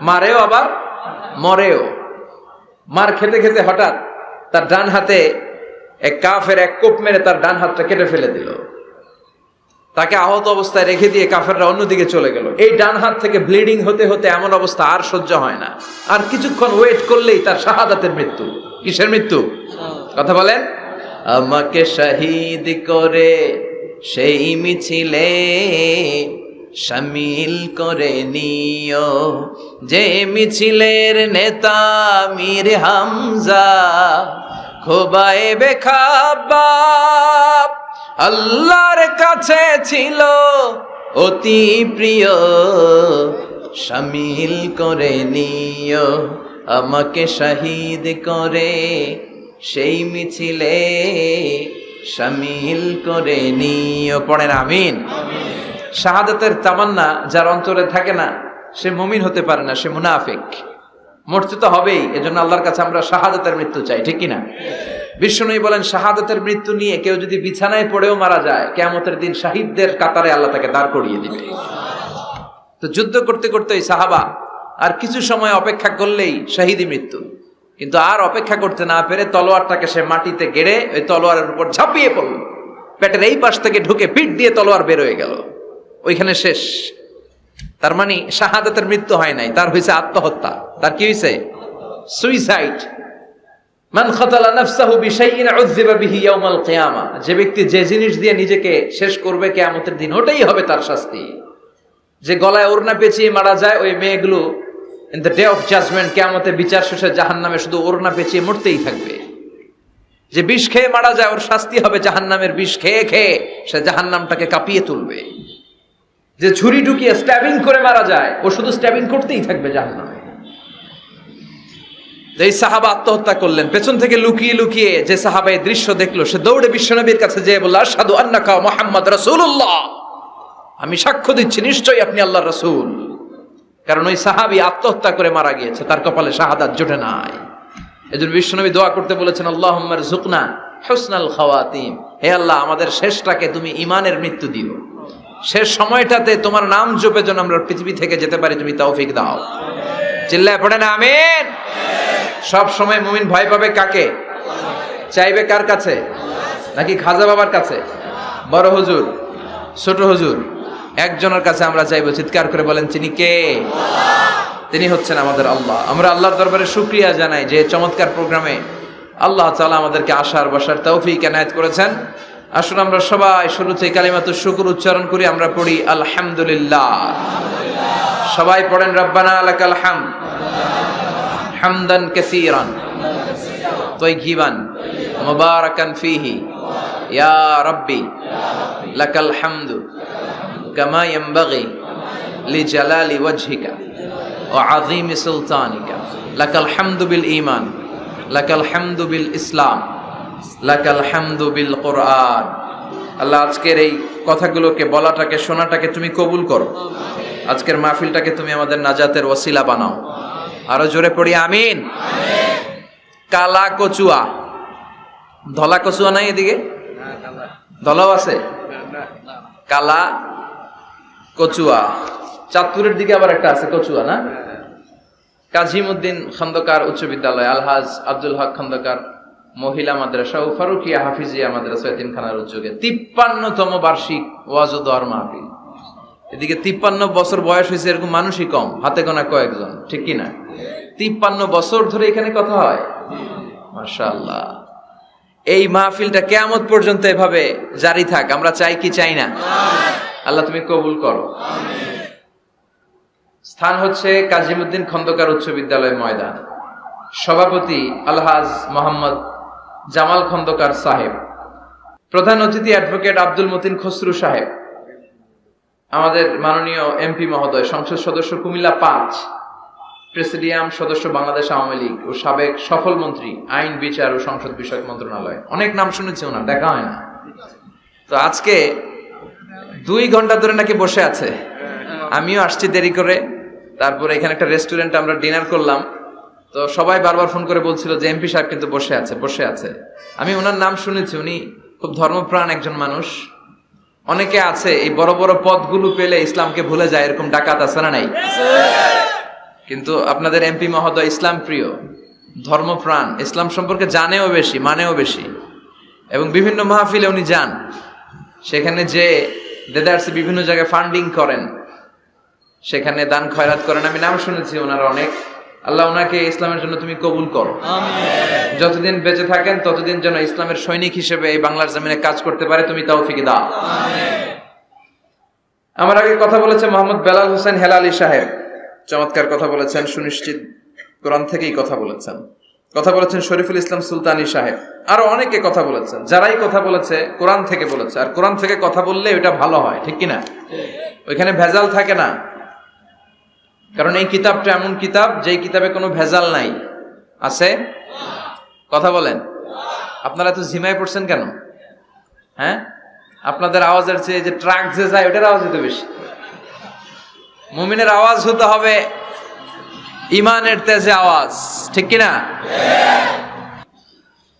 মারেও আবার মরেও। মার খেতে খেতে হঠাৎ তার ডান হাতে এক কাফের এক কোপ মেরে তার ডান হাতটা কেটে ফেলে দিল। তাকে আহত অবস্থায় রেখে দিয়ে কাফেররা অন্যদিকে চলে গেল। এই ডান হাত থেকে ব্লিডিং হতে হতে এমন অবস্থা আর সহ্য হয় না, আর কিছুক্ষণ ওয়েট করলেই তার শাহাদাতের মৃত্যু। কিসের মৃত্যু? কথা বলেন। আমাকে শহীদ করে সেই মিছিলে শামিল করে নিও, যে মিছিলের নেতা মীর হামজা খোবায়েবে খাব্বাব আল্লাহর কাছে ছিল অতি প্রিয়, শামিল করে নিও আমাকে শহীদ করে সেই মিছিলে শামিল করে নিও। পড়েন আমিন। শাহাদাতের তামান্না যার অন্তরে থাকে না সে মুমিন হতে পারে না, সে মুনাফিক। মরতে তো হবেই, এজন্য আল্লাহর কাছে আমরা শাহাদাতের মৃত্যু চাই, ঠিক কি না? বিষ্ণু বলেন শাহাদাতের মৃত্যু নিয়ে কেউ যদি বিছানায় পড়েও মারা যায়, কিয়ামতের দিন শহীদদের কাতারে আল্লাহ তাকে দাঁড় করিয়ে দিবে। তো যুদ্ধ করতে করতে ওই সাহাবা আর কিছু সময় অপেক্ষা করলেই শহীদি মৃত্যু, কিন্তু আর অপেক্ষা করতে না পেরে তলোয়ারটাকে সে মাটিতে গেড়ে ওই তলোয়ারের উপর ঝাঁপিয়ে পড়ল। পেটের এই পাশ থেকে ঢুকে পিঠ দিয়ে তলোয়ার বের হয়ে গেল, ওইখানে শেষ। তার মানে শাহাদাতের মৃত্যু হয় নাই, তার হয়েছে আত্মহত্যা। তার কি হয়েছে? সুইসাইড। মান খাতালা নাফসাহু বিশাইইন উযযিবা বিহি ইয়াউমাল কিয়ামা, যে ব্যক্তি যে জিনিস দিয়ে নিজেকে শেষ করবে কিয়ামতের দিন ওটাই হবে তার শাস্তি। যে গলায় ওড়না পেঁচিয়ে মারা যায়, ওই মেয়েগুলো in the day of judgement কিয়ামতের বিচার শেষে জাহান্নামে শুধু ওড়না পেঁচিয়ে মরতেই থাকবে। যে বিষ খেয়ে মারা যায় ওর শাস্তি হবে জাহান্নামের বিষ খেয়ে খেয়ে সে জাহান্নামটাকে কাঁপিয়ে তুলবে। যে ছুরি ঢুকিয়ে স্ট্যাবিং করে মারা যায় ও শুধু স্ট্যাবিং করতেই থাকবে জাহান্নামে। এই সাহাবা আত্মহত্যা করলেন, পেছন থেকে লুকিয়ে লুকিয়ে যে সাহাবা এই দৃশ্য দেখলো সে দৌড়ে বিশ্বনবীর কাছে যেয়ে বলল, আশহাদু আন্নাকা মুহাম্মদ রাসূলুল্লাহ, আমি সাক্ষ্য দিচ্ছি নিশ্চয়ই আপনি আল্লাহর রাসূল। কারণ ওই সাহাবী আত্মহত্যা করে মারা গিয়েছে, তার কপালে শাহাদাত জোটে নাই। এজন্য বিশ্বনবী দোয়া করতে বলেছেন, আল্লাহুম্মা রযুকনা হুসনাল খাওয়াতিম, হে আল্লাহ আমাদের শেষটাকে তুমি ঈমানের মৃত্যু দিও, শেষ সময়টাতে তোমার নাম জপে যেন আমরা পৃথিবী থেকে যেতে পারি, তুমি তৌফিক দাও। চিল্লায় পড়েন আমিন। সব সময় মুমিন ভয় পাবে কাকে? চাইবে কার কাছে? নাকি খাজা বাবার কাছে, বড় হুজুর, ছোট হুজুর, একজনের কাছে আমরা চাইবো? চিৎকার করে বলেন তিনি কে? তিনি হচ্ছেন আমাদের আল্লাহ। আমরা আল্লাহর দরবারে শুকরিয়া জানাই যে চমৎকার প্রোগ্রামে আল্লাহ তাআলা আমাদেরকে আসার বসার তৌফিক এনায়েত করেছেন। আসুন আমরা সবাই শুরুতে কালিমাতুশ শুকর উচ্চারণ করি। আমরা পড়ি আলহামদুলিল্লাহ। সবাই পড়েন রব্বানা লাকাল হামদ হামদান কাসীরান তাইয়িবান মুবারাকান ফীহি ইয়া রাব্বি লাকাল হামদু কামা ইয়ানবাগি লিজালালি ওয়াজহিকা ওয়া আযীমি সুলতানিকা লাকাল হামদু বিল ঈমান লাকাল হামদু বিল ইসলাম লাকাল হামদু বিল কোরআন। আল্লাহ আজকের এই কথাগুলোকে, বলাটাকে, শোনাটাকে তুমি কবুল করো। আজকের মাহফিলটাকে তুমি আমাদের নাজাতের ওসিলা বানাও। আরো জোরে পড়ি আমিন। কালা কচুয়া, ধলা কচুয়া নাই এদিকে? ধলাও আছে? কালা কচুয়া। চাঁদপুরের দিকে আবার একটা আছে কচুয়া, না? কাজীমউদ্দিন খন্দকার উচ্চ বিদ্যালয়, আলহাজ আব্দুল হক খন্দকার মহিলা মাদ্রাসা ও ফারুকিয়া হাফিজিয়া মাদ্রাসা এতিমখানার উদ্যোগে 53তম বার্ষিক ওয়াজ ও দোয়ার মাহফিল। এদিকে 53 বছর বয়স হয়েছে এরকম মানুষই কম, হাতে গোনা কয়েকজন, ঠিক কিনা? 53 বছর ধরে এখানে কথা হয়, মাশাআল্লাহ। এই মাহফিলটা কিয়ামত পর্যন্ত এভাবে জারি থাক, আমরা চাই কি চাই না? আল্লাহ তুমি কবুল করো। স্থান হচ্ছে কাজীমউদ্দিন খন্দকার উচ্চ বিদ্যালয় ময়দান। সভাপতি আলহাজ মোহাম্মদ জামাল খন্দকার সাহেব, প্রধান অতিথি অ্যাডভোকেট আব্দুল মতিন খসরু সাহেব, আমাদের মাননীয় এমপি মহোদয়, সংসদ সদস্য কুমিল্লা 5, প্রেসিডিয়াম সদস্য বাংলাদেশ আওয়ামী লীগ ও সাবেক সফল মন্ত্রী আইন, বিচার ও সংসদ বিষয়ক মন্ত্রণালয়। অনেক নাম শুনেছি ওনার, দেখা হয় না। তো আজকে 2 ঘন্টা ধরে নাকি বসে আছে। আমিও আসছি দেরি করে, তারপরে এখানে একটা রেস্টুরেন্টে আমরা ডিনার করলাম। তো সবাই বারবার ফোন করে বলছিল যে এমপি সাহেব কিন্তু বসে আছে, বসে আছে। আমি ওনার নাম শুনেছি, উনি খুব ধর্মপ্রাণ একজন মানুষ। অনেকে আছে এই বড় বড় পদগুলো পেলে ইসলামকে ভুলে যায়, এরকম ডাকাত আছে না নাই? কিন্তু আপনাদের এমপি মহোদয় ইসলাম প্রিয়, ধর্মপ্রাণ, ইসলাম সম্পর্কে জানেও বেশি, মানেও বেশি, এবং বিভিন্ন মাহফিলে উনি যান, সেখানে যে দেদারসে বিভিন্ন জায়গায় ফান্ডিং করেন, সেখানে দান খয়রাত করেন। আমি নাম শুনেছি ওনার অনেক। আল্লাহ ওনাকে ইসলামের জন্য তুমি কবুল করো, যতদিন বেঁচে থাকেন ততদিন যেন ইসলামের সৈনিক হিসেবে এই বাংলার জমিনে কাজ করতে পারে, তুমি তৌফিক দাও। আমার আগে কথা বলেছে মোহাম্মদ বেলাল হোসেন হেলালি সাহেব, চমৎকার কথা বলেছেন, সুনিশ্চিত কোরআন থেকেই কথা বলেছেন। কথা বলেছেন শরীফুল ইসলাম সুলতানি সাহেব, আরো অনেকে কথা বলেছেন। যারাই কথা বলেছে কোরআন থেকে বলেছে, আর কোরআন থেকে কথা বললে ওইটা ভালো হয়, ঠিক কিনা? ওইখানে ভেজাল থাকে না, কারণ এই কিতাবটা এমন কিতাব যেই কিতাবে কোনো ভেজাল নাই। আছে? কথা বলেন। আপনারা তো ঝিমায় পড়ছেন কেন? হ্যাঁ, আপনাদের আওয়াজের চেয়ে যে ট্রাক যে যায় ওটার আওয়াজ হতে বেশি। মুমিনের আওয়াজ হতে হবে ইমানের তেজে আওয়াজ, ঠিক কিনা?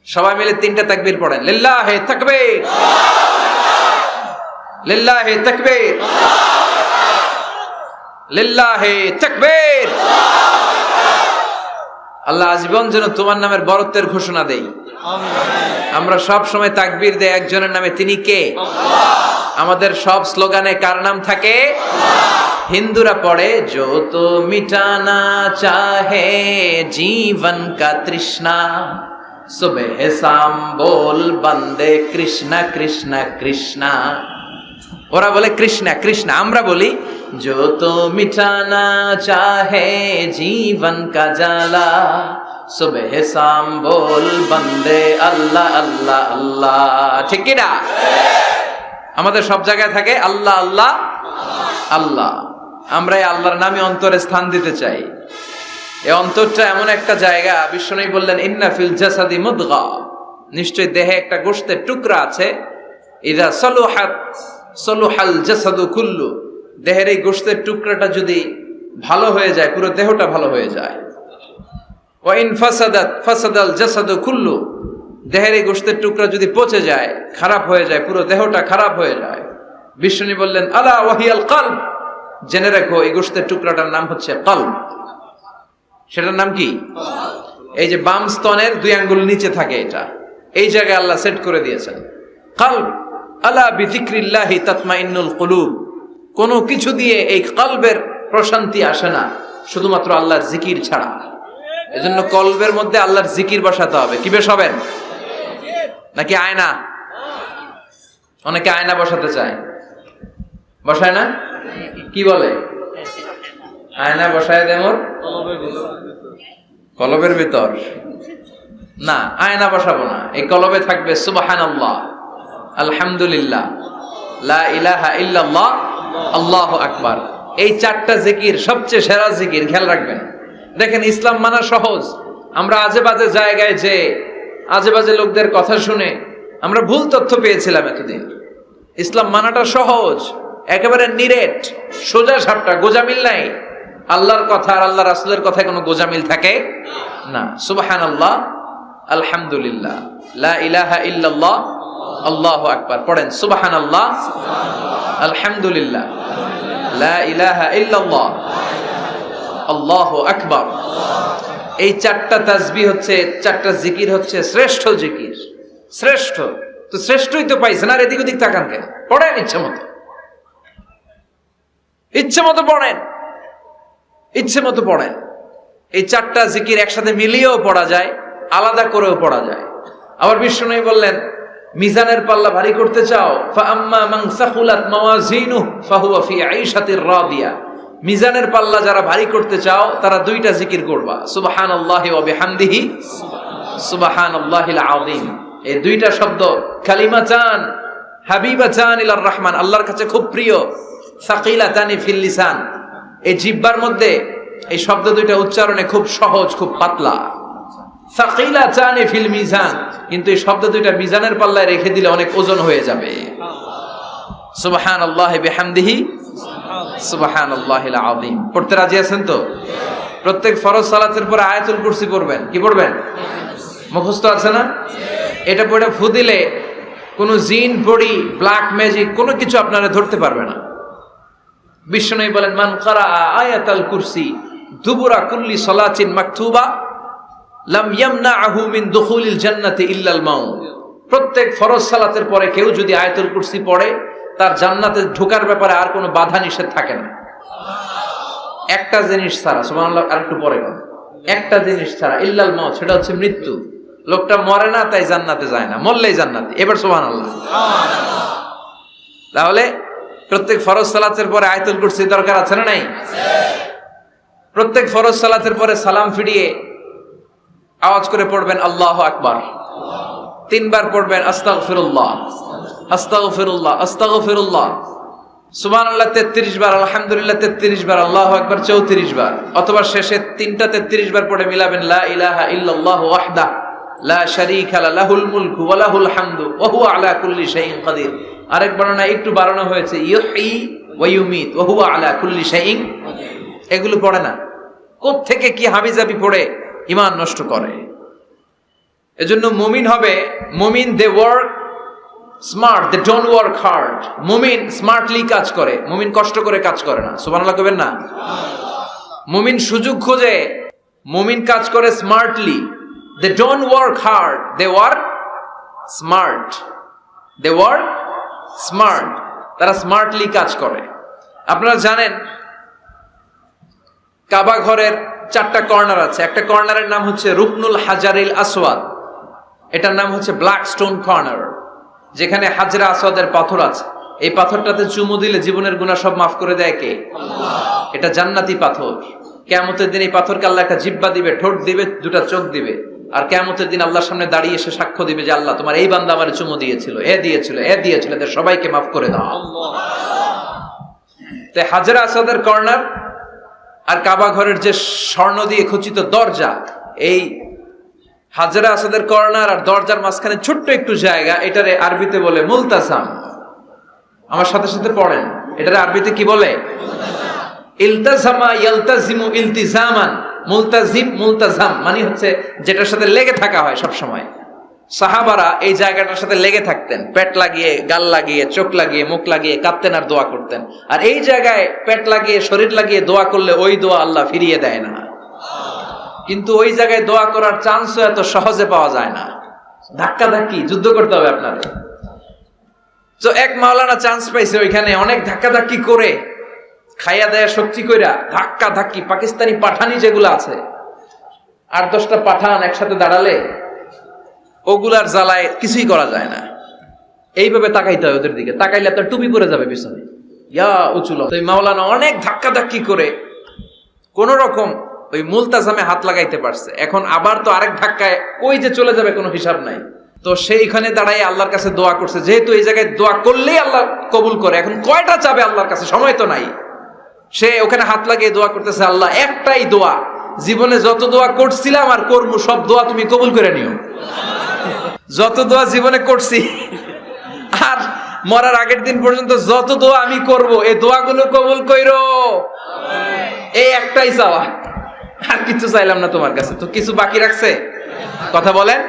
সবাই মিলে 3টা তাকবীর পড়েন। লিল্লাহি তাকবীর, লিল্লাহি তাকবীর, লিল্লাহি তাকবীর। আল্লাহ আজীবন যেন তোমার নামের বরত্বের ঘোষণা দেই। আমরা সব সময় তাকবীর দেই একজনের নামে, তিনি কে? আমাদের সব স্লোগানে কার নাম থাকে? হিন্দুরা পড়ে जो तो मिटाना चाहे जीवन का तृष्णा सुबह शाम बोल बंदे कृष्णा कृष्णा कृष्णा। ওরা বলে কৃষ্ণা কৃষ্ণা, আমরা বলি जो तो मिटाना चाहे जीवन का जाला सुबह शाम बोल बंदे अल्लाह अल्लाह अल्लाह। ঠিক কি না? আমাদের সব জায়গায় থাকে আল্লাহ আল্লাহ আল্লাহ। আমরা এই আল্লাহর নামে অন্তরে স্থান দিতে চাই। এই অন্তরটা এমন একটা জায়গা, বিশ্বনবী বললেন ইন্না ফিল জাসাদি মুদগা, নিশ্চয় দেহে একটা গোশতের টুকরা আছে, ইযা সালুহাত সালুহাল জাসাদু কুল্লু, দেহের এই গোশতের টুকরাটা যদি ভালো হয়ে যায় পুরো দেহটা ভালো হয়ে যায়। ওয়া ইন ফাসাদাত ফাসাদাল জাসাদু কুল্লু, দেহের এই গোশতের টুকরা যদি পচে যায়, খারাপ হয়ে যায়, পুরো দেহটা খারাপ হয়ে যায়। বিশ্বনবী বললেন আলা ওয়াহিয়াল কলব, জেনে রাখো এই গোশতের টুকরাটার নাম হচ্ছে কলব। সেটার নাম কি? এই যে বাম স্তনের 2 আঙ্গুল নিচে থাকে, এটা এই জায়গায় আল্লাহ সেট করে দিয়েছেন কলব। আলা বিযিকরিল্লাহি তাতমাইন্নুল কুলুব, কোনো কিছু দিয়ে এই কলবের প্রশান্তি আসে না শুধুমাত্র আল্লাহর জিকির ছাড়া। এজন্য কলবের মধ্যে আল্লাহর জিকির বসাতে হবে। কি বসাবেন? নাকি আয়না? অনেকে আয়না বসাতে চায়, বসায় না? কি বলে? আয়না বসায় দেমর কলবের ভিতর। না, আয়না বসাবো না, এই কলবে থাকবে সুবহানাল্লাহ, আলহামদুলিল্লাহ, লা ইলাহা ইল্লাল্লাহ, আল্লাহু আকবার। এই 4টা জিকির সবচেয়ে সেরা জিকির, খেয়াল রাখবেন। দেখেন ইসলাম মানা সহজ, আমরা আজে বাজে জায়গায় যে আজে বাজে লোকদের কথা শুনে আমরা ভুল তথ্য পেয়েছিলাম এতদিন। ইসলাম মানাটা সহজ, একেবারে নিরেট, সোজা সাপটা, গোজামিল নাই। আল্লাহর কথা আর আল্লাহ রাসূলের কথায় কোনো গোজামিল থাকে না। সুবহানাল্লাহ, আলহামদুলিল্লাহ, লা ইলাহা ইল্লাল্লাহ, আল্লাহু আকবার। পড়েন সুবহানাল্লাহ, আলহামদুলিল্লাহ, লা ইলাহা ইল্লাল্লাহ, আল্লাহু আকবার। এই 4টা তাসবিহ হচ্ছে, 4টা জিকির হচ্ছে শ্রেষ্ঠ জিকির। শ্রেষ্ঠ তো শ্রেষ্ঠই তো পাইছেন, আর এদিক ওদিক তাকান কেন? পড়েন ইচ্ছে মতো, ইচ্ছে মতো পড়েন, ইচ্ছে মতো পড়েন। এই 4টা জিকির একসাথে মিলিয়েও পড়া যায়, আলাদা করেও পড়া যায়। আবার বিশ্বনবী বললেন মিজানের পাল্লা ভারী করতে চাও, ফাআম্মা মান সাকুলাত মাওয়াজিনুহু ফাহুয়া ফি আইশাতির রাদিয়া, মিজানের পাল্লা যারা ভারী করতে চাও তারা 2টা জিকির করবা, সুবহানাল্লাহি ওয়া বিহামদিহি সুবহানাল্লাহিল আযীম। এই 2টা শব্দ কালিমাতান হাবিবাতান ইলার রহমান, আল্লাহর কাছে খুব প্রিয়, সাকিলাতানি ফিল লিসান, এই জিহ্বার মধ্যে এই শব্দ 2টা উচ্চারণে খুব সহজ, খুব পাতলা। সাকিলাতানি ফিল মিজান, কিন্তু এই শব্দ 2টা মিজানের পাল্লায় রেখে দিলে অনেক ওজন হয়ে যাবে। সুবহানাল্লাহি বিহামদিহি সুবহানাল্লাহিল আযীম। পড়তে রাজি আছেন তো? প্রত্যেক ফরজ সালাতের পর আয়াতুল কুরসি পড়বেন। কি পড়বেন? মুখস্থ আছে না? এটা পড়ে ফু দিলে কোনো জিন পড়ি, ব্ল্যাক ম্যাজিক কোনো কিছু আপনারা ধরতে পারবে না। বিশ্বনবী বলেন মান ক্বারা আয়াতুল কুরসি দুবুরা কুল্লি সালাতিন মাকতুবা লাম ইয়ামনাহু মিন দুখুলিল জান্নাতি ইল্লাল মাউত। প্রত্যেক ফরজ সালাতের পরে কেউ যদি আয়াতুল কুরসি পড়ে তার জান্নাতে ঢোকার ব্যাপারে আর কোনো বাধা নিষেধ থাকে না। একটা জিনিস ছাড়া, সুবহানাল্লাহ, আরেকটু পরে কথা, একটা জিনিস ছাড়া, ইল্লাল মাউত, সেটা হচ্ছে মৃত্যু। লোকটা মরে না তাই জান্নাতে যায় না, মরলেই জান্নাতে। এবার সুবহানাল্লাহ। তাহলে প্রত্যেক ফরজ সালাতের পরে আয়াতুল কুরসি দরকার আছে না নাই? প্রত্যেক ফরজ সালাতের পরে সালাম ফিরিয়ে আওয়াজ করে পড়বেন আল্লাহু আকবার। 3 বার পড়বেন আস্তাগফিরুল্লাহ, আস্তাগফিরুল্লাহ, আস্তাগফিরুল্লাহ। সুবহানাল্লাহ 33 বার, আলহামদুলিল্লাহ 33 বার, আল্লাহু আকবার 34 বার। অথবা শেষে 3টা 33 বার পড়ে মিলাবেন লা ইলাহা ইল্লাল্লাহু ওয়াহদাহু লা শারীকা লাহুল মুলকু ওয়া লাহুল হামদু ওয়া হুয়া আলা কুল্লি শাইইন কাদির। আরেক বর্ণনা একটু বাড়ানো হয়েছে ইউহয়ী ওয়া ইউমীত ওয়া হুয়া আলা কুল্লি শাইইন। এগুলো পড়ে না, কোত্থেকে কি হাবিজাবি পড়ে ঈমান নষ্ট করে। এজন্য মুমিন হবে, মুমিন they work smart, they don't work hard. মুমিন স্মার্টলি কাজ করে, মুমিন কষ্ট করে কাজ করে না। সুবহানাল্লাহ কইবেন না? মুমিন সুযোগ খোঁজে, মুমিন কাজ করে smartly. They don't work hard, they work smart. They work smart, তারা স্মার্টলি কাজ করে। আপনারা জানেন কাবা ঘরের 4টা কর্নার আছে। একটা কর্নারের নাম হচ্ছে রুকনুল হাজারিল আসওয়াদ, এটার নাম হচ্ছে ব্ল্যাক স্টোন কর্নার, যেখানে হাজরা আসওয়াদের পাথর আছে। এই পাথরটাতে চুমু দিলে জীবনের গুনাহ সব মাফ করে দেয় কে? এটা জান্নাতি পাথর। কিয়ামতের দিন এই পাথরকে আল্লাহ একটা জিহ্বা দিবে, ঠোঁট দিবে, 2টা চোখ দিবে, আর কিয়ামতের দিন আল্লাহর সামনে দাঁড়িয়ে এসে সাক্ষ্য দিবে যে আল্লাহ তোমার এই বান্দা আমারে চুমু দিয়েছিল, এ দিয়েছিল, এ দিয়েছিল, এদের সবাইকে মাফ করে দাও। তাই হাজরা আসওয়াদের কর্নার আর কাবা ঘরের যে স্বর্ণ দিয়ে খচিত দরজা, এই হাজরা আসওয়াদের কর্নার আর দরজার মাঝখানে ছোট্ট একটু জায়গা, এটারে আরবিতে বলে মুলতাসাম। আমার সাথে সাথে পড়েন, এটারে আরবিতে কি বলে? ইলতাজামা ইয়ালতাজিমু ইলতিজামান। মুলতাজিম, মুলতাজাম মানে হচ্ছে যেটার সাথে লেগে থাকা হয় সব সময়। সাহাবারা এই জায়গাটার সাথে লেগে থাকতেন, পেট লাগিয়ে, গাল লাগিয়ে, চোখ লাগিয়ে, মুখ লাগিয়ে কাঁদতেন আর দোয়া করতেন। আর এই জায়গায় পেট লাগিয়ে, শরীর লাগিয়ে দোয়া করলে ওই দোয়া আল্লাহ ফিরিয়ে দেয় না। কিন্তু ওই জায়গায় দোয়া করার চান্সও এত সহজে পাওয়া যায় না, ধাক্কা ধাক্কি যুদ্ধ করতে হবে আপনাদের। তো এক মাওলানা চান্স পাইছে ওইখানে, অনেক ধাক্কা ধাক্কি করে, খাইয়া দেয়া শক্তি কইরা ধাক্কা ধাক্কি, পাকিস্তানি পাঠানি যেগুলো আছে 8-10টা পাঠান একসাথে দাঁড়ালে ওগুলার জ্বালায় কিছুই করা যায় না। এইভাবে তাকাইতে হয় ওদের দিকে, তাকাইলে আপনার টুপি পরে যাবে পিছনে, ইয়া উঁচুল। তো মাওলানা অনেক ধাক্কা ধাক্কি করে কোন রকম ওই মুলতাজামে হাত লাগাইতে পারছে। এখন আবার তো আরেক ধাক্কায় ওই যে চলে যাবে, কোনো হিসাব নাই। তো সেইখানে দাঁড়াই আল্লাহর কাছে দোয়া করছে, যেহেতু এই জায়গায় দোয়া করলেই আল্লাহ কবুল করে, এখন কয়টা চাবে আল্লাহর কাছে, সময় তো নাই। সে ওখানে হাত লাগিয়ে দোয়া করতেছে, আল্লাহ একটাই দোয়া, জীবনে যত দোয়া করছিলাম আর করবো সব দোয়া তুমি কবুল করে নিও। যত দোয়া জীবনে করছি আর মরার আগের দিন পর্যন্ত যত দোয়া আমি করব, এই দোয়াগুলো কবুল কইরো, এই একটাই চাওয়া, আর কিছু চাইলাম না তোমার কাছে। তো কিছু বাকি রাখছে? কথা বলেন।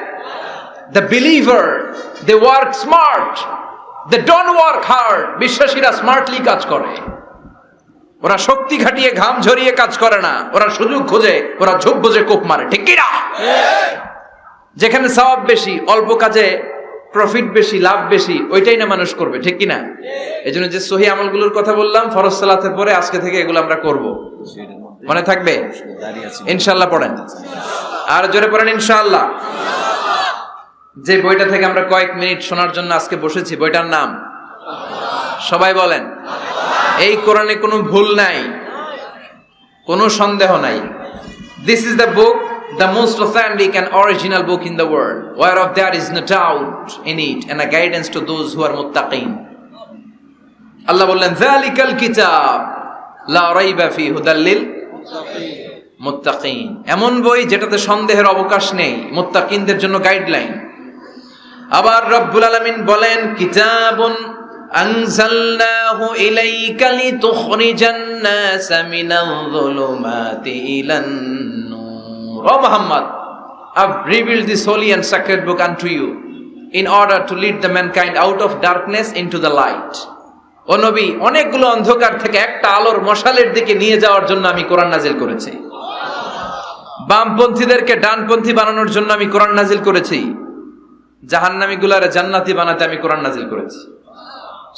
The believer, they work smart, they don't work hard. বিশ্বাসীরা স্মার্টলি কাজ করে, ওরা শক্তি খাটিয়ে ঘাম ঝরিয়ে কাজ করে না, ওরা সুযোগ খোঁজে, ওরা ঝোপ বুঝে কোপ মারে, ঠিক কি না? যেখানে সওয়াব বেশি, অল্প কাজে প্রফিট বেশি, লাভ বেশি, ওইটাই না মানুষ করবে, ঠিক কি না? এই জন্য যে সহি আমলগুলোর কথা বললাম ফরজ সালাতের পরে, আজকে থেকে এগুলো আমরা করব, মনে থাকবে ইনশাআল্লাহ। পড়েন আর জোরে পড়েন ইনশাআল্লাহ। যে বইটা থেকে আমরা কয়েক মিনিট শোনার জন্য আজকে বসেছি, বইটার নাম সবাই বলেন। এই কোরআনে কোনো ভুল নাই, কোনো সন্দেহ নাই। This is the book, the most authentic and original book in the world, whereof there is no doubt in it, and a guidance to those who are muttaqin. আল্লাহ বললেন যালিকাল কিতাব লা রাইবা ফি হুদাল লিল মুত্তাকিন। এমন বই যেটাতে সন্দেহের অবকাশ নেই, মুত্তাকিনদের জন্য গাইডলাইন। আবার রব্বুল আলামিন বলেন কিতাবুন আনজালনাহু ইলাইকা লিতুখরিজান নাসা মিনাল যুলুমাতি ইলান নূর। ও Muhammad, I've revealed this holy and sacred book unto you in order to lead the mankind out of darkness into the light. ও নবী, অনেকগুলো অন্ধকার থেকে একটা আলোর মশালের দিকে নিয়ে যাওয়ার জন্য আমি কোরআন নাজিল করেছি। বামপন্থীদেরকে ডানপন্থী বানানোর জন্য আমি কোরআন নাজিল করেছি, জাহান্নামীগুলারে জান্নাতি বানাতে আমি কোরআন নাজিল করেছি।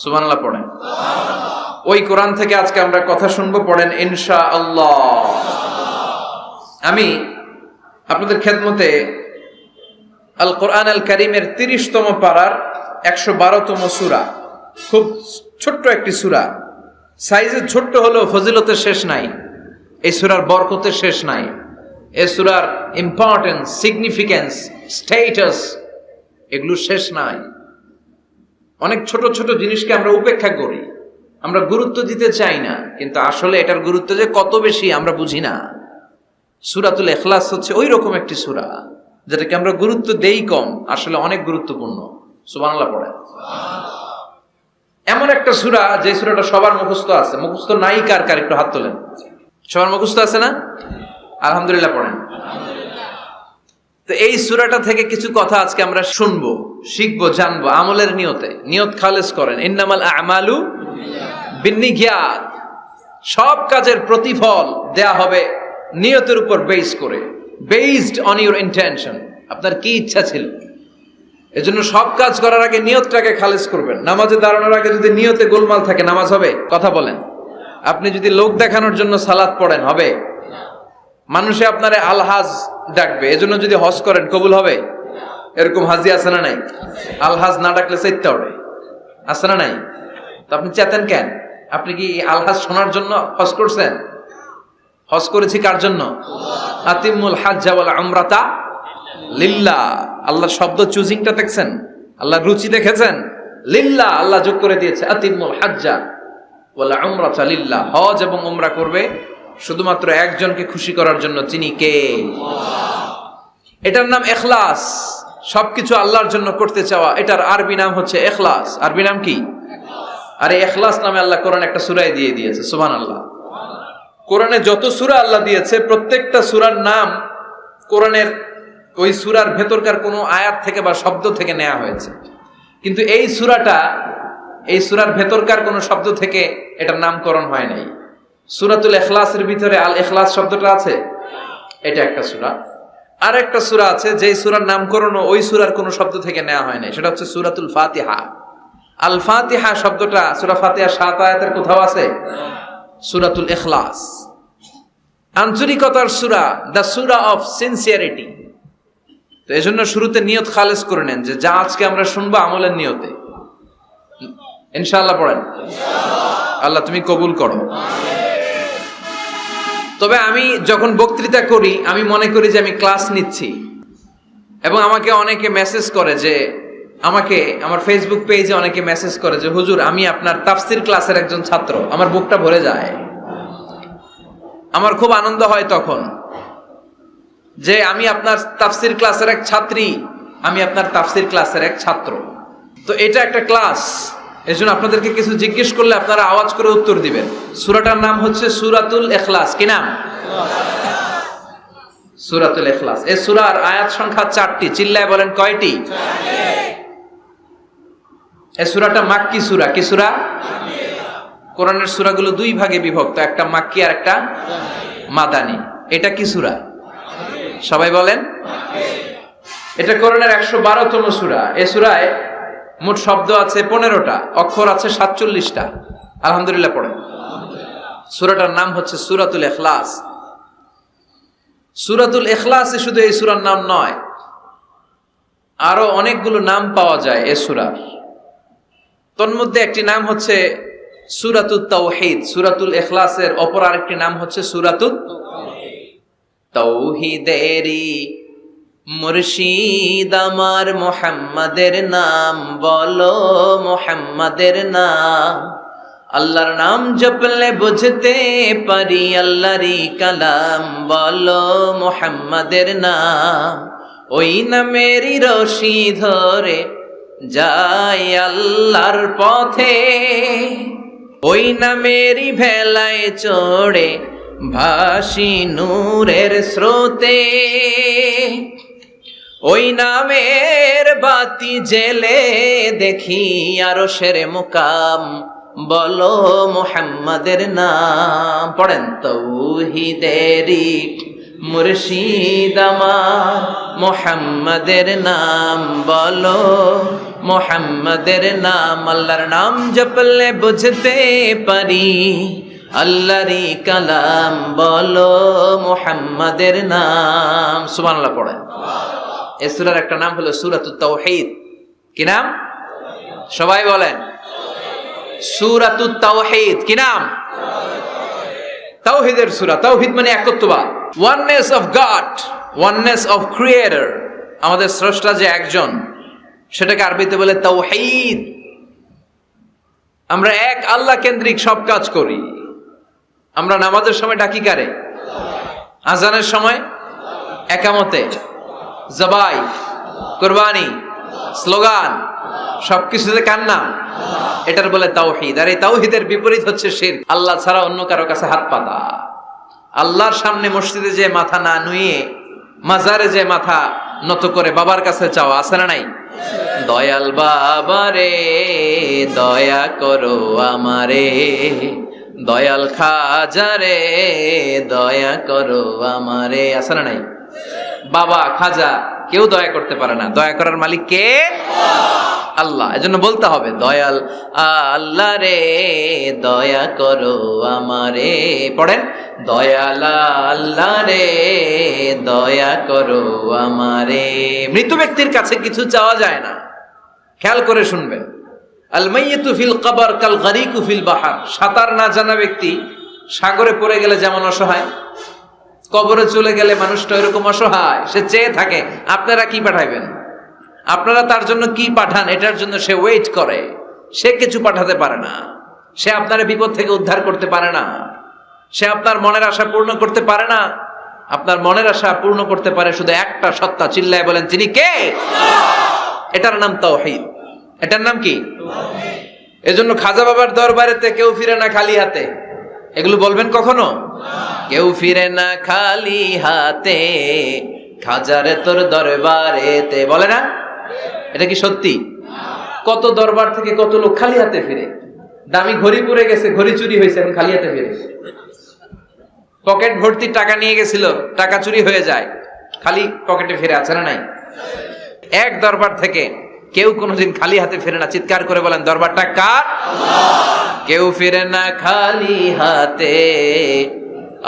সুবহানাল্লাহ পড়েন। ওই কোরআন থেকে আজকে আমরা কথা শুনবো, পড়েন ইনশাআল্লাহ। আমি আপনাদের খেদমতে আল কোরআন আল কারীমের 30তম পারার 112তম সূরা, খুব ছোট্ট একটি সূরা, সাইজে ছোট্ট হলেও ফজিলতের শেষ নাই, এই সূরার বরকতের শেষ নাই, এই সূরার ইম্পর্টেন্স, সিগনিফিকেন্স, স্ট্যাটাস এগুলো শেষ নাই। অনেক ছোট ছোট জিনিসকে আমরা উপেক্ষা করি, আমরা গুরুত্ব দিতে চাই না, কিন্তু আসলে এটার গুরুত্ব যে কত বেশি আমরা বুঝি না। সূরাতুল ইখলাস হচ্ছে ওই রকম একটি সূরা যেটাকে আমরা গুরুত্ব দেই কম, আসলে অনেক গুরুত্বপূর্ণ। সুবহানাল্লাহ পড়ে। এমন একটা সূরা যে সূরাটা সবার মুখস্থ আছে, মুখস্থ নাই কার কার একটু হাত তোলেন। সবার মুখস্থ আছে না? আলহামদুলিল্লাহ পড়েন। তো এই সূরাটা থেকে কিছু কথা আজকে আমরা শুনবো, শিখবো, জানবো, আমলের নিয়তে। নিয়ত খালেস করেন, ইন্নামাল আমালু বিন্নিয়াত। সব কাজের প্রতিফল দেয়া হবে নিয়তের উপর বেস করে, বেসড অন ইউর ইন্টেনশন। আপনার কি ইচ্ছা ছিল, এজন্য সব কাজ করার আগে নিয়তটাকে খালেস করবেন। নামাজে দাঁড়ানোর আগে যদি নিয়তে গোলমাল থাকে, নামাজ হবে? কথা বলেন। আপনি যদি লোক দেখানোর জন্য সালাত পড়েন, হবে? মানুষে আপনারে আলহাজ ডাকবে, এজন্য যদি হজ করেন, কবুল হবে? এরকম হাজি আছে না নাই? আলহাজ না ডাকলে চাইতে হবে, আছে না নাই? তো আপনি চেতেন কেন? আপনি কি আলহাজ শোনার জন্য হজ করছেন? হজ করেছি কার জন্য? আতিমুল হাজ্জা ওয়াল উমরাতা লিল্লাহ। আল্লাহ শব্দ চুজিংটা দেখছেন? আল্লাহ রুচি দেখেছেন? লিল্লাহ, আল্লাহ যোগ করে দিয়েছে আতিমুল হাজ্জা ওয়াল উমরাতা লিল্লাহ। হজ এবং উমরা করবে শুধুমাত্র একজনকে খুশি করার জন্য, তিনি কে? এটার নাম ইখলাস। সবকিছু আল্লাহর জন্য করতে চাওয়া, এটার আরবি নাম হচ্ছে ইখলাস। আরবি নাম কি? আরে ইখলাস নামে আল্লাহ কোরআন একটা সূরায় দিয়ে দিয়েছে। সুবহানাল্লাহ। কোরআনে যত সূরা আল্লাহ দিয়েছে, প্রত্যেকটা সূরার নাম কোরআনের ওই সূরার ভেতরকার কোনো আয়াত থেকে বা শব্দ থেকে নেওয়া হয়েছে, কিন্তু এই সূরাটা, এই সূরার ভেতরকার কোনো শব্দ থেকে এটার নামকরণ হয় নাই। সূরাতুল ইখলাসের ভিতরে আল ইখলাস শব্দটা আছে, এটা একটা সূরা। আর একটা সূরা আছে যেই সূরার নামকরণ ওই সূরার কোনো শব্দ থেকে নেওয়া হয় নাই, সেটা হচ্ছে সূরাতুল ফাতিহা। আল ফাতিহা শব্দটা সূরা ফাতিহার 7 আয়াতের কোথাও আছে? সূরাতুল ইখলাস আন্তরিকতার সূরা, দ্য সূরা অফ সিনসিয়ারিটি। তো এজন্য শুরুতে নিয়ত খালেস করে নেন যে যা আজকে আমরা শুনবো আমলের নিয়তে। ইনশাআল্লাহ পড়েন। আল্লাহ তুমি কবুল করো। তবে আমি যখন বক্তৃতা করি, আমি মনে করি যে আমি ক্লাস নিচ্ছি, এবং আমাকে অনেকে মেসেজ করে যে, আমাকে আমার ফেসবুক পেজে অনেকে মেসেজ করে যে হুজুর আমি আপনার তাফসির ক্লাসের একজন ছাত্র। আমার বুকটা ভরে যায়, আমার খুব আনন্দ হয় তখন যে আমি আপনার তাফসির ক্লাসের এক ছাত্রী, আমি আপনার তাফসির ক্লাসের এক ছাত্র। তো এটা একটা ক্লাস, এজন্য আপনাদেরকে কিছু জিজ্ঞেস করলে আপনারা আওয়াজ করে উত্তর দিবেন। সূরাটার নাম হচ্ছে সূরাতুল ইখলাস। কি নাম? সূরাতুল ইখলাস। এই সূরার আয়াত সংখ্যা 4টি। চিল্লায় বলেন কয়টি? 4টি। এই সূরাটা মাক্কি সূরা। কি সূরা? কোরআনের সূরাগুলো দুই ভাগে বিভক্ত, একটা মাক্কি আর একটা মাদানী। এটা কি সূরা? সবাই বলেন। এটা কোরআনের 112তম সূরা। এই সূরায় মোট শব্দ আছে 15টা, অক্ষর আছে 47টা। আলহামদুলিল্লাহ পড়েন। সূরাটার নাম হচ্ছে সূরাতুল ইখলাস। সূরাতুল ইখলাসে শুধু এই সূরার নাম নয়, আরো অনেকগুলো নাম পাওয়া যায় এই সূরার। তন্মধ্যে একটি নাম হচ্ছে সূরাতুত তাওহীদ। সূরাতুল ইখলাসের অপর আরেকটি নাম হচ্ছে সূরাতুত তাওহীদেরি মুর্শিদ আমার মুহাম্মাদের নাম বলো, মুহাম্মাদের নাম। আল্লাহর নাম জপলে বুঝতে পারি আল্লাহরই কালাম, বলো মুহাম্মাদের নাম। ওই নামেরই রশি ধরে যাই আল্লাহর পথে, ওই নামেরই ভেলায় চড়ে ভাসি নূরের স্রোতে। ওই নামের বাতি জেলে দেখি আরশের মুকাম, বলো মুহাম্মাদের নাম। পড়েন। তাওহীদেরি মুর্শিদ আমার মোহাম্মদের নাম বলো, মোহাম্মদের নাম। আল্লাহর নাম জপলে বুঝতে পারি, আল্লাহরই কালাম বলো, মোহাম্মদের নাম। সুবহানাল্লাহ পড়েন। এই সূরার একটা নাম হলো সূরাতুত তাওহীদ। কি নাম? সবাই বলেন সূরাতুত তাওহীদ। কি নাম? তাওহীদের সূরা। তাওহীদ মানে একত্ববাদ, oneness of God, oneness of creator. আমাদের স্রষ্টা যে একজন, সেটাকে আরবিতে বলে তাওহীদ। আমরা এক আল্লাহ কেন্দ্রিক সব কাজ করি। আমরা নামাজের সময় ডাকি কারে? আজানের সময়, একামতে, জবাই, কুরবানি, স্লোগান, সবকিছুতে কার নাম? এটার বলে তাওহীদ। আর এই তাওহীদের বিপরীত হচ্ছে শিরক। আল্লাহ ছাড়া অন্য কারো কাছে হাত পাতা। আল্লাহর সামনে মসজিদে যে মাথা না নুয়ে মাজারে যে মাথা নত করে বাবার কাছে চাওয়া, আছে না নাই? দয়াল বাবা রে দয়া করো আমারে, দয়াল খাজা রে দয়া করো আমারে, আছে না নাই? বাবা খাজা কেউ দয়া করতে পারে না, দয়া করার মালিক কে? আল্লাহ। এজন্য বলতে হবে দয়াল আল্লাহ রে দয়া করো আমারে। পড়েন, দয়াল আল্লাহ রে দয়া করো আমারে। মৃত ব্যক্তির কাছে কিছু চাওয়া যায় না। খেয়াল করে শুনবেন, আল মাইয়িতু ফিল কবর কাল গরিকু ফিল বাহর। সাঁতার না জানা ব্যক্তি সাগরে পড়ে গেলে যেমন অসহায়, কবরে চলে গেলে মানুষটা এরকম অসহায়, সে চেয়ে থাকে আপনারা কি পাঠাইবেন, আপনারা তার জন্য কি পাঠান, এটার জন্য সে ওয়েট করে। সে কিছু পাঠাতে পারে না, সে আপনার বিপদ থেকে উদ্ধার করতে পারে না, সে আপনার মনের আশা পূর্ণ করতে পারে না। আপনার মনের আশা পূর্ণ করতে পারে শুধু একটা সত্তা। চিল্লায় বলেন তিনি কে? এটার নাম তাওহীদ। এটার নাম কি? এজন্য খাজা বাবার দরবারেতে কেউ ফিরে না খালি হাতে। এগুলো বলবেন কখনো? কেউ ফিরে না খালি হাতে, খাজারে তোর দরবারেতে, বলে না? এটা কি সত্যি? কত দরবার থেকে কত লোক খালি হাতে ফিরে। দামি ঘড়ি পরে গেছে, ঘড়ি চুরি হয়েছে, এখন খালি হাতে ফিরে। পকেট ভর্তি টাকা নিয়ে গেছিল, টাকা চুরি হয়ে যায়, খালি পকেটে ফিরে, আছে না নাই? এক দরবার থেকে কেউ কোনোদিন খালি হাতে ফিরে না। চিৎকার করে বলেন দরবারটা কার? কেউ ফিরে না খালি হাতে,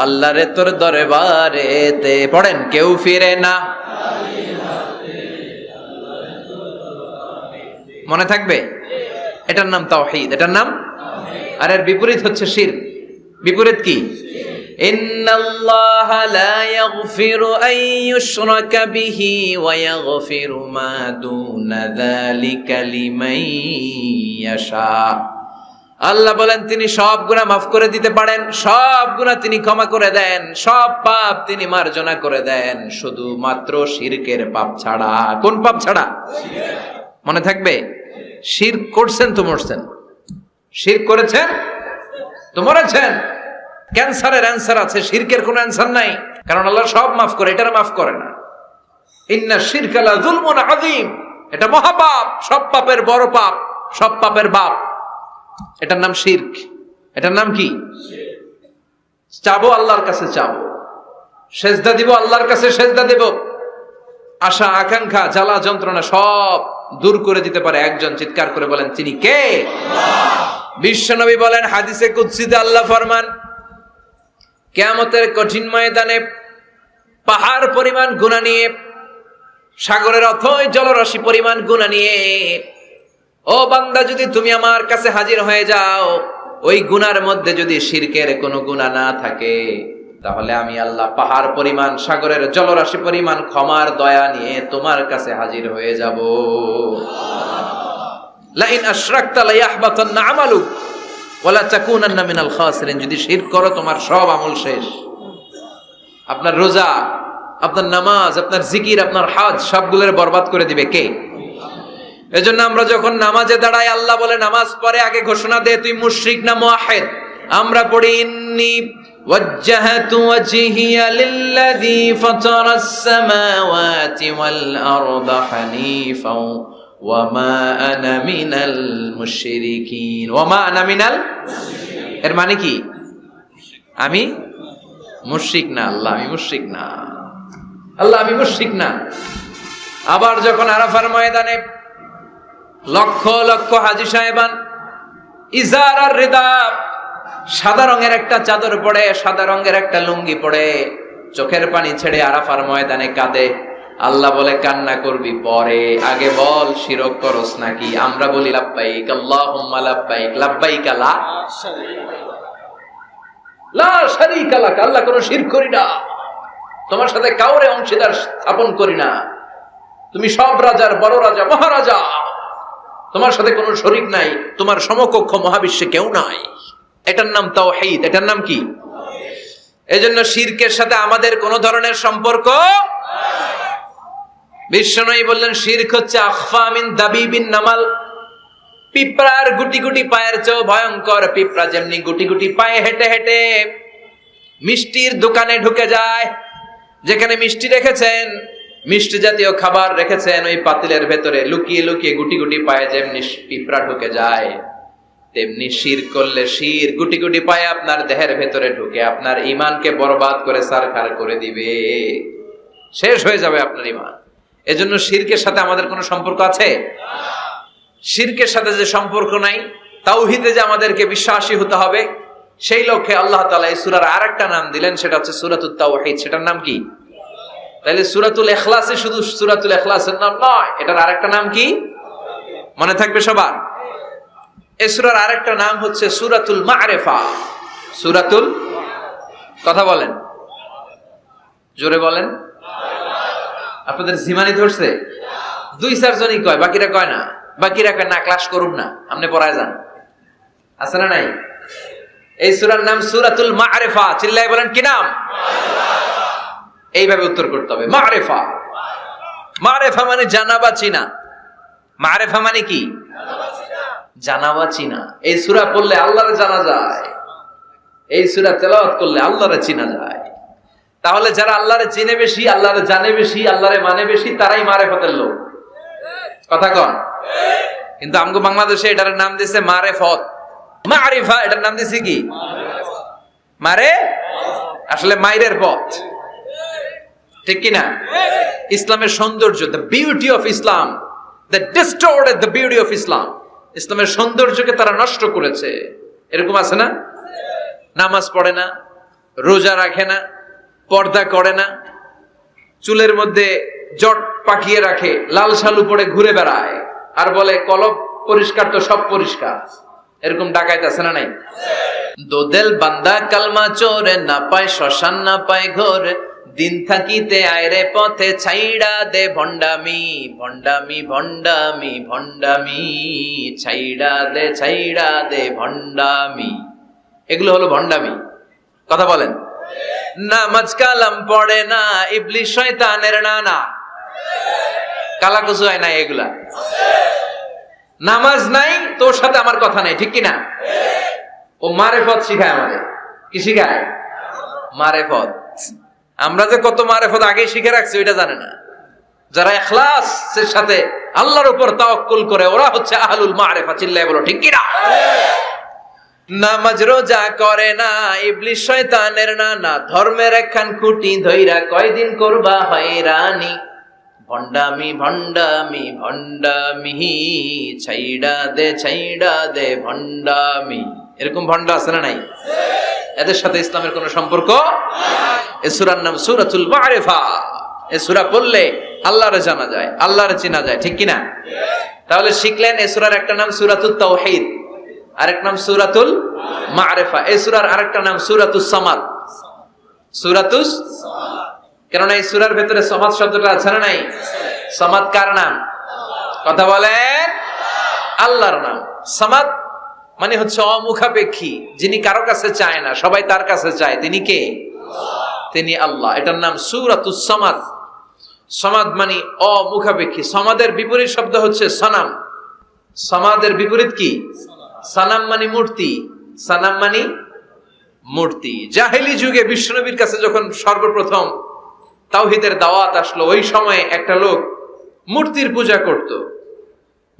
আল্লাহরে তোর দরবারেতে। পড়েন, কেউ ফিরে না। মনে থাকবে? এটার নাম তাওহীদ, এটার নাম। আর এর বিপরীত হচ্ছে শিরক। বিপরীত কি? ইন্নাল্লাহা লা ইয়াগফিরু আন ইউশরাকা বিহি ওয়া ইয়াগফিরু মা দুনা যালিকা লিমান ইয়াশা। আল্লাহ বলেন তিনি সব গুনাহ মাফ করে দিতে পারেন, সব গুনাহ তিনি ক্ষমা করে দেন, সব পাপ তিনি মার্জনা করে দেন, শুধুমাত্র শিরকের পাপ ছাড়া। কোন পাপ ছাড়া? মনে থাকবে, শিরক করছেন তো মরছেন, শিরক করেছেন তো মরেছেন। ক্যান্সারের অ্যান্সার আছে, শিরকের কোনো অ্যান্সার নাই, কারণ আল্লাহ সব মাফ করে, এটার মাফ করে না। ইন্না শিরকা লা যুলমুন আযীম, এটা মহাপাপ, সব পাপের বড় পাপ, সব পাপের বাপ। এটার নাম শিরক। এটার নাম কি? চাবো আল্লাহর কাছে, চাবো, সেজদা দিব আল্লাহর কাছে, সেজদা দেব। আশা আকাঙ্ক্ষা জ্বালা যন্ত্রণা সব দূর করে দিতে পারে একজন। চিৎকার করে বলেন তিনি কে? বিশ্বনবী বলেন হাদিসে কুদসিতে আল্লাহ ফরমান, কিয়ামতের কঠিন ময়দানে পাহাড় পরিমাণ গুনাহ নিয়ে, সাগরের অথই জলরাশি পরিমাণ গুনাহ নিয়ে, ও বান্দা যদি তুমি আমার কাছে হাজির হয়ে যাও, ওই গুনার মধ্যে যদি শিরকের কোনো গুনাহ না থাকে, তাহলে আমি আল্লাহ পাহাড় পরিমাণ, সাগরের জলরাশি পরিমাণ ক্ষমার দয়া নিয়ে তোমার কাছে হাজির হয়ে যাব। লা ইন আশরাকতা লা ইয়াহবাতান্না আমালুক ওয়া লা তাকুনান্না মিনাল খাসিরিন। যদি শিরক করো তোমার সব আমল শেষ। আপনার রোজা, আপনার নামাজ, আপনার জিকির, আপনার হজ সবগুলোর বরবাদ করে দিবে কে? এজন্য আমরা যখন নামাজে দাঁড়াই, আল্লাহ বলে নামাজ পড়ে আগে ঘোষণা দে তুই মুশরিক না মুওয়াহিদ। আমরা পড়ি ইন্নী ওয়াজ্জাহাতু ওয়াজহিয়া লিল্লাযী ফাতারাস সামাওয়াতি ওয়াল আরদা হানিফাও ওয়া মা আনা মিনাল মুশরিকিন। ওয়া মা আনা মিনাল, এর মানে কি? আমি মুশরিক না, আল্লাহ আমি মুশরিক না, আল্লাহ আমি মুশরিক না। আবার যখন আরাফার ময়দানে লক্ষ লক্ষ হাজী সাহেবান ইজার আর রিদা, সাদা রঙের একটা চাদর পরে, সাদা রঙের একটা লুঙ্গি পরে, চোখের পানি ছেড়ে আরাফার ময়দানে কাঁদে। আল্লাহ বলে কান্না করবি পরে, আগে বল শিরক করস নাকি? আমরা বলি লাব্বাইক আল্লাহুম্মা লাব্বাইক, লাব্বাইক লা শারীকা লাক, আল্লাহ কোনো শিরক করি না, তোমার সাথে কাউরে অংশীদার স্থাপন করি না, তুমি সব রাজার বড় রাজা, মহারাজা, তোমার সাথে কোনো শরীক নাই, তোমার সমকক্ষ মহাবিশ্বে কেউ নাই। এটার নাম তাওহীদ। এটার নাম কি? এজন্য শিরকের সাথে আমাদের কোনো ধরনের সম্পর্ক। বিশ্বনবী বললেন শিরক হচ্ছে আখফা মিন দাবিবিন নামাল, পিঁপড়ার গুটি গুটি পায়ের চেয়েও ভয়ঙ্কর। পিঁপড়া যেমনি গুটি গুটি পায়ে হেঁটে হেঁটে মিষ্টির দোকানে ঢুকে যায়, যেখানে মিষ্টি রেখেছেন, মিষ্টি জাতীয় খাবার রেখেছেন, ওই পাতিলের ভেতরে লুকিয়ে লুকিয়ে গুটি গুটি পায়ে যেমনি পিঁপড়া ঢুকে যায়, তেমনি শিরক করলে শির গুটি গুটি পায়ে আপনার দেহের ভেতরে ঢুকে আপনার ঈমানকে বরবাদ করে সারখার করে দিবে, শেষ হয়ে যাবে আপনার ঈমান। এজন্য শিরকের সাথে আমাদের কোনো সম্পর্ক আছে? শিরকের সাথে যে সম্পর্ক নাই, তাওহীদে যে আমাদেরকে বিশ্বাসী হতে হবে, সেই লক্ষ্যে আল্লাহ তাআলা এই সূরার আরেকটা নাম দিলেন, সেটা হচ্ছে সূরাতুত তাওহীদ। সেটার নাম কি? তাহলে সূরাতুল ইখলাসে শুধু সূরাতুল ইখলাসের নাম নয়, এটার আরেকটা নাম কি মনে থাকবে সবার? এই সূরার আরেকটা নাম হচ্ছে সূরাতুল মা'রিফা। সূরাতুল, কথা বলেন, জোরে বলেন। আপনাদের জিমানি ধরছে? 2-4 জনই কয়, বাকিরা কয় না। বাকিরা কয় না ক্লাস করুন না, আপনি পড়ায় যান। আছে না নাই? এই সূরার নাম সূরাতুল মা'রিফা। চিল্লায় বলেন কি নাম? এইভাবে উত্তর করতে হবে, মা'রিফা। মা'রিফা মানে জানা বা চিনা। মা'রিফা মানে কি? জানা বা চিনা। এই সূরা পড়লে আল্লাহরে জানা যায়, এই সূরা তেলাওয়াত করলে আল্লাহরে চিনা যায়। তাহলে যারা আল্লাহরে চিনে বেশি, আল্লাহরে জানে বেশি, আল্লাহরে মানে বেশি, তারাই মারেফতের লোক। কথা কন? কিন্তু আমগো বাংলাদেশে এটার নাম দিয়েছে মারেফত। মারিফা এটার নাম দিয়েছে কি? মারে, আসলে মাইরের পথ। ঠিক কি না? ইসলামের সৌন্দর্য, the beauty of Islam, the distorted the beauty of Islam. ইসলামের সৌন্দর্যকে তারা নষ্ট করেছে। এরকম আছে না? নামাজ পড়ে না, রোজা রাখে না, পর্দা করে না, চুলের মধ্যে জট পাকিয়ে রাখে, লাল শালু পরে ঘুরে বেড়ায়, আর বলে কলব পরিষ্কার তো সব পরিষ্কার। এরকম ডাকাইত আছে না নাই? দোদেল বান্দা কালমা চোরে, না পায় শ্মশান না পায় ঘর, দিন থাকিতে আয়রে পথে ছাইড়া দে ভণ্ডামি, ভণ্ডামি ভণ্ডামি ভণ্ডামি, ছাইড়া দে ভণ্ডামি। এগুলো হলো ভণ্ডামি। কথা বলেন। নামাজ কালাম পড়ে না, ইবলিস শয়তানের নানা, কালাকুচু হয় না এগুলা। নামাজ নাই, তোর সাথে আমার কথা নাই, ঠিক কিনা? ও মারেফত শিখায় আমাদের। কি শিখায়? মারেফত। আমরা যে কত মারেফত আগে শিখে রাখছি ওইটা জানে না। যারা ইখলাসের সাথে আল্লাহর উপর তাওয়াক্কুল করে, ওরা হচ্ছে আহলুল মারেফা। চিল্লায় বলো ঠিক কিনা? নামাজ রোজা করে না, ইবলিস শয়তানের নানা, ধর্মের একখান খুঁটি ধইরা কয়দিন করবা হয়রানি, ভণ্ডামি ভণ্ডামি ভণ্ডামি, ছাইড়া দে ভণ্ডামি। এরকম ভণ্ড আছে না নাই? এদের সাথে ইসলামের কোন সম্পর্ক? এই সূরার নাম সূরাতুল মা'রিফা। এই সূরা পড়লে আল্লাহরে জানা যায়, আল্লাহরে চেনা যায়, ঠিক কিনা? তাহলে শিখলেন এই সূরার একটা নাম সূরাতুত তাওহীদ, আরেক নাম সূরাতুল মা'রিফা। এই সূরার আরেকটা নাম সূরাতুস সামাদ। সূরাতুস, কেননা এই সূরার ভেতরে সামাদ শব্দটা আছে না নাই? সামাদ কার নাম? কথা বলেন। আল্লাহর নাম। সামাদ মানে হচ্ছে অমুখাপেক্ষী, যিনি কারো কাছে চায় না, সবাই তার কাছে চায়। তিনি কে? তিনি আল্লাহ। এটার নাম সূরাতুস সামাদ। সামাদ মানে অমুখাপেক্ষী। সামাদের বিপরীত শব্দ হচ্ছে সানাম। সামাদের বিপরীত কি? সানাম মানে মূর্তি। সানাম মানে মূর্তি। জাহেলি যুগে বিশ্বনবীর কাছে যখন সর্বপ্রথম তাওহীদের দাওয়াত আসলো, ওই সময়ে একটা লোক মূর্তির পূজা করত।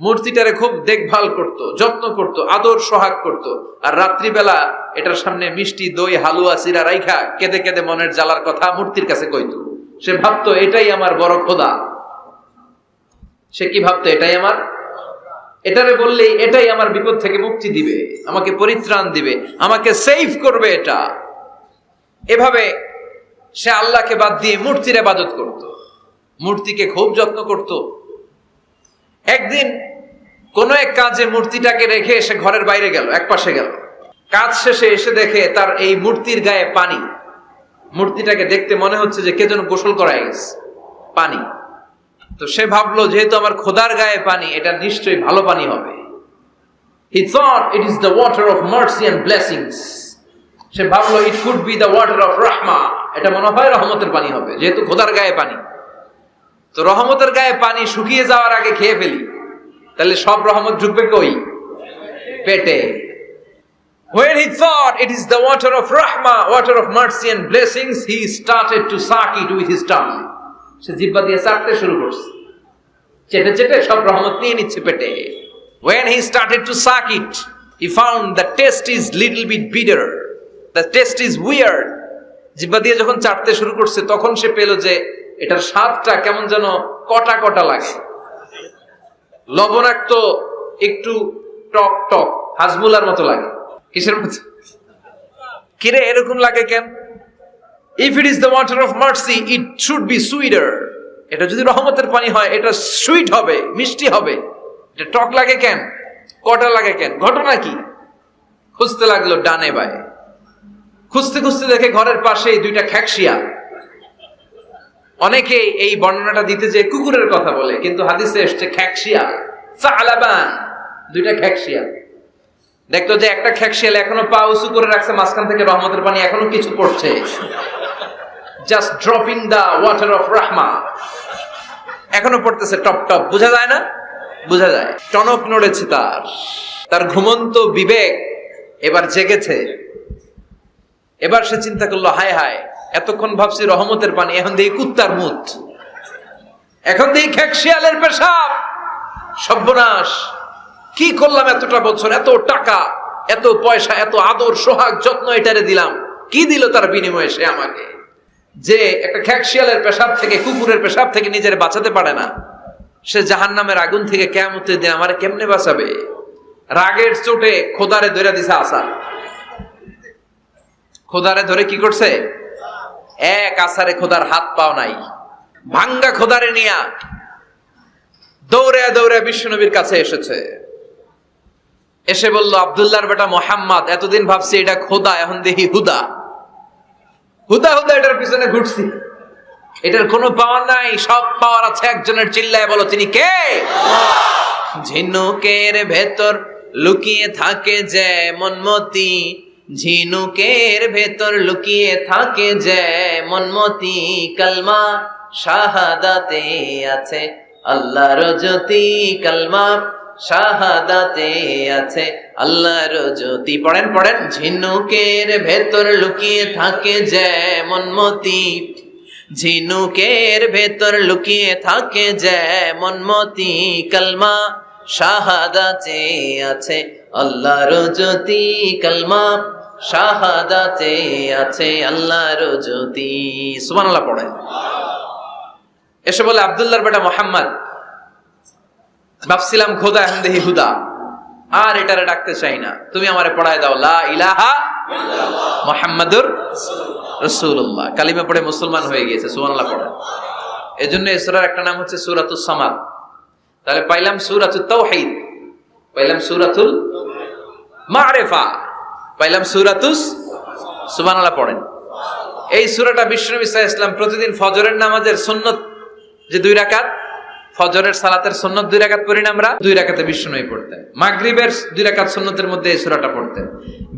মূর্তিটারে খুব দেখভাল করত, যত্ন করত, আদর সোহাগ করত। আর রাত্রিবেলা এটার সামনে মিষ্টি দই হালুয়া সিরা রাইখা কেঁদে কেঁদে মনের জ্বালার কথা মূর্তির কাছে কইতো। সে ভাবতো এটাই আমার বড় খোদা। সে কি ভাবতো? এটাই আমার, এটারে বললেই এটাই আমার বিপদ থেকে মুক্তি দিবে, আমাকে পরিত্রাণ দিবে, আমাকে সেভ করবে এটা। এভাবে সে আল্লাহকে বাদ দিয়ে মূর্তির ইবাদত করত, মূর্তিকে খুব যত্ন করত। একদিন কোন এক কাজে মূর্তিটাকে রেখে সে ঘরের বাইরে গেল, এক পাশে গেল। কাজ শেষে এসে দেখে তার এই মূর্তির গায়ে পানি। মূর্তিটাকে দেখতে মনে হচ্ছে যে কে যেন গোসল করায় গেছে, পানি। তো সে ভাবলো যেহেতু আমার খোদার গায়ে পানি, এটা নিশ্চয়ই ভালো পানি হবে। He thought it is the water of mercy and blessings. সে ভাবলো it could be the water of rahma. এটা মনে হয় রহমতের পানি হবে, যেহেতু খোদার গায়ে পানি। তো রহমতের গায়ে পানি শুকিয়ে যাওয়ার আগে খেয়ে ফেলি, তাহলে সব রহমত ঢুকবে কই? পেটে। When he thought it is the water of rahma, water of mercy and blessings, he started to suck it with his tongue. সে জিহ্বা দিয়ে চাটতে শুরু করছে, চেটে চেটে সব রহমত নিয়ে নিচ্ছে পেটে। When he started to suck it, he found the taste is little bit bitter. The taste is weird. জিহ্বা দিয়ে যখন চাটতে শুরু করছে তখন সে পেল যে এটার স্বাদটা কেমন যেন কটা কটা লাগে, লবণাক্ত, একটু টক টক, হাজমুলার মতো লাগে। কিসের মতো? কিরে এরকম লাগে কেন? If it is the water of mercy, it should be sweeter. এটা যদি রহমতের পানি হয় এটা সুইট হবে, মিষ্টি হবে। এটা টক লাগে কেন, কটা লাগে কেন, ঘটনা কি? খুঁজতে লাগলো ডানে বায়ে, খুঁজতে খুঁজতে দেখে ঘরের পাশেই দুইটা খ্যাকশিয়া। অনেকে এই বর্ণনাটা দিতে যে কুকুরের কথা বলে, কিন্তু হাদিসে এসছে খ্যাকশিয়া, সালাবান, দুইটা খ্যাকশিয়া। দেখতো যে একটা খ্যাকশিয়াল এখনো পা উঁচু করে রাখছে, মাঝখান থেকে রহমতের পানি এখনো কিছু পড়ছে, just dropping the water of রাহমা, এখনো পড়তেছে টপ টপ। বোঝা যায় না? বোঝা যায়। টনক নড়েছে তার, তার ঘুমন্ত বিবেক এবার জেগেছে। এবার সে চিন্তা করলো, হায় হায়, এতক্ষণ ভাবছি রহমতের পানি, এখন দেখি কুত্তার মুত, এখন দেখি খ্যাকশিয়ালের পেশাব। সর্বনাশ, কি করলাম এতটা বছর, এত টাকা, এত পয়সা, এত আদর সোহাগ যত্ন এটারে দিলাম, কি দিল তার বিনিময়ে সে আমাকে? যে একটা খ্যাকশিয়ালের পেশাব থেকে, কুকুরের পেশাব থেকে নিজের বাঁচাতে পারে না, সে জাহান্নামের আগুন থেকে কিয়ামতের দিন আমারে কেমনে বাঁচাবে? রাগের চোটে খোদারে ধরে দিছে আসা। খোদারে ধরে কি করছে? এক আসারে খোদার হাত পাও নাই, ভাঙ্গা খোদারে নিয়া দৌড়ে দৌড়ে বিশ্বনবীর কাছে এসেছে। এসে বলল, আব্দুল্লাহর বেটা মোহাম্মদ, এতদিন ভাবছি এটা খোদা, এখন দেখি হুদা। হুদা হুদা এটার পিছনে ঘুরছি, এটার কোনো পাওয়ার নাই, সব পাওয়ার আছে একজনের। চিল্লায় বলো, তিনি কে? ঝিনুকের ভেতর লুকিয়ে থাকে যেমন মতি, ঝিনুকের ভেতর লুকিয়ে থাকে যেমন মতি, কালমা শাহাদাতে আছে আল্লাহর জ্যোতি, কালমা শাহাদাতে আছে আল্লাহর জ্যোতি। পড়েন পড়েন। ঝিনুকের ভেতর লুকিয়ে থাকে যেমন মতি, ঝিনুকের ভেতর লুকিয়ে থাকে যেমন মতি, কালমা শাহাদাতে আছে আল্লাহর জ্যোতি, কালমা শাহাদাতে আছে আল্লাহর জ্যোতি। সুবহানাল্লাহ পড়েন। এসে বলে, আব্দুল্লাহর বেটা মোহাম্মদ, ভাবছিলাম খোদা, এখন দেখি হুদা, আর এটারে ডাকতে চাই না, তুমি আমারে পড়ায় দাও লা ইলাহা মুহাম্মাদুর রাসূলুল্লাহ। কালিমা পড়ে মুসলমান হয়ে গিয়েছে। সুবহানাল্লাহ পড়েন। এজন্য এই সূরার একটা নাম হচ্ছে সূরাতুস সামাদ। তাহলে পাইলাম সূরাতুত তাওহীদ, পাইলাম সূরাতুল মারিফা, পাইলাম সূরাতুস। সুবহানাল্লাহ পড়েন। এই সূরাটা বিশ্বনবী সাল্লাল্লাহু আলাইহি ওয়াসাল্লাম প্রতিদিন ফজরের নামাজের সুন্নত যে 2 রাকাত, ফজরের সালাতের সুন্নত 2 রাকাত পড়ি না আমরা, 2 রাকাতে বিশ্বনবী পড়তেন। মাগরিবের 2 রাকাত সুন্নতের মধ্যে এই সূরাটা পড়তেন।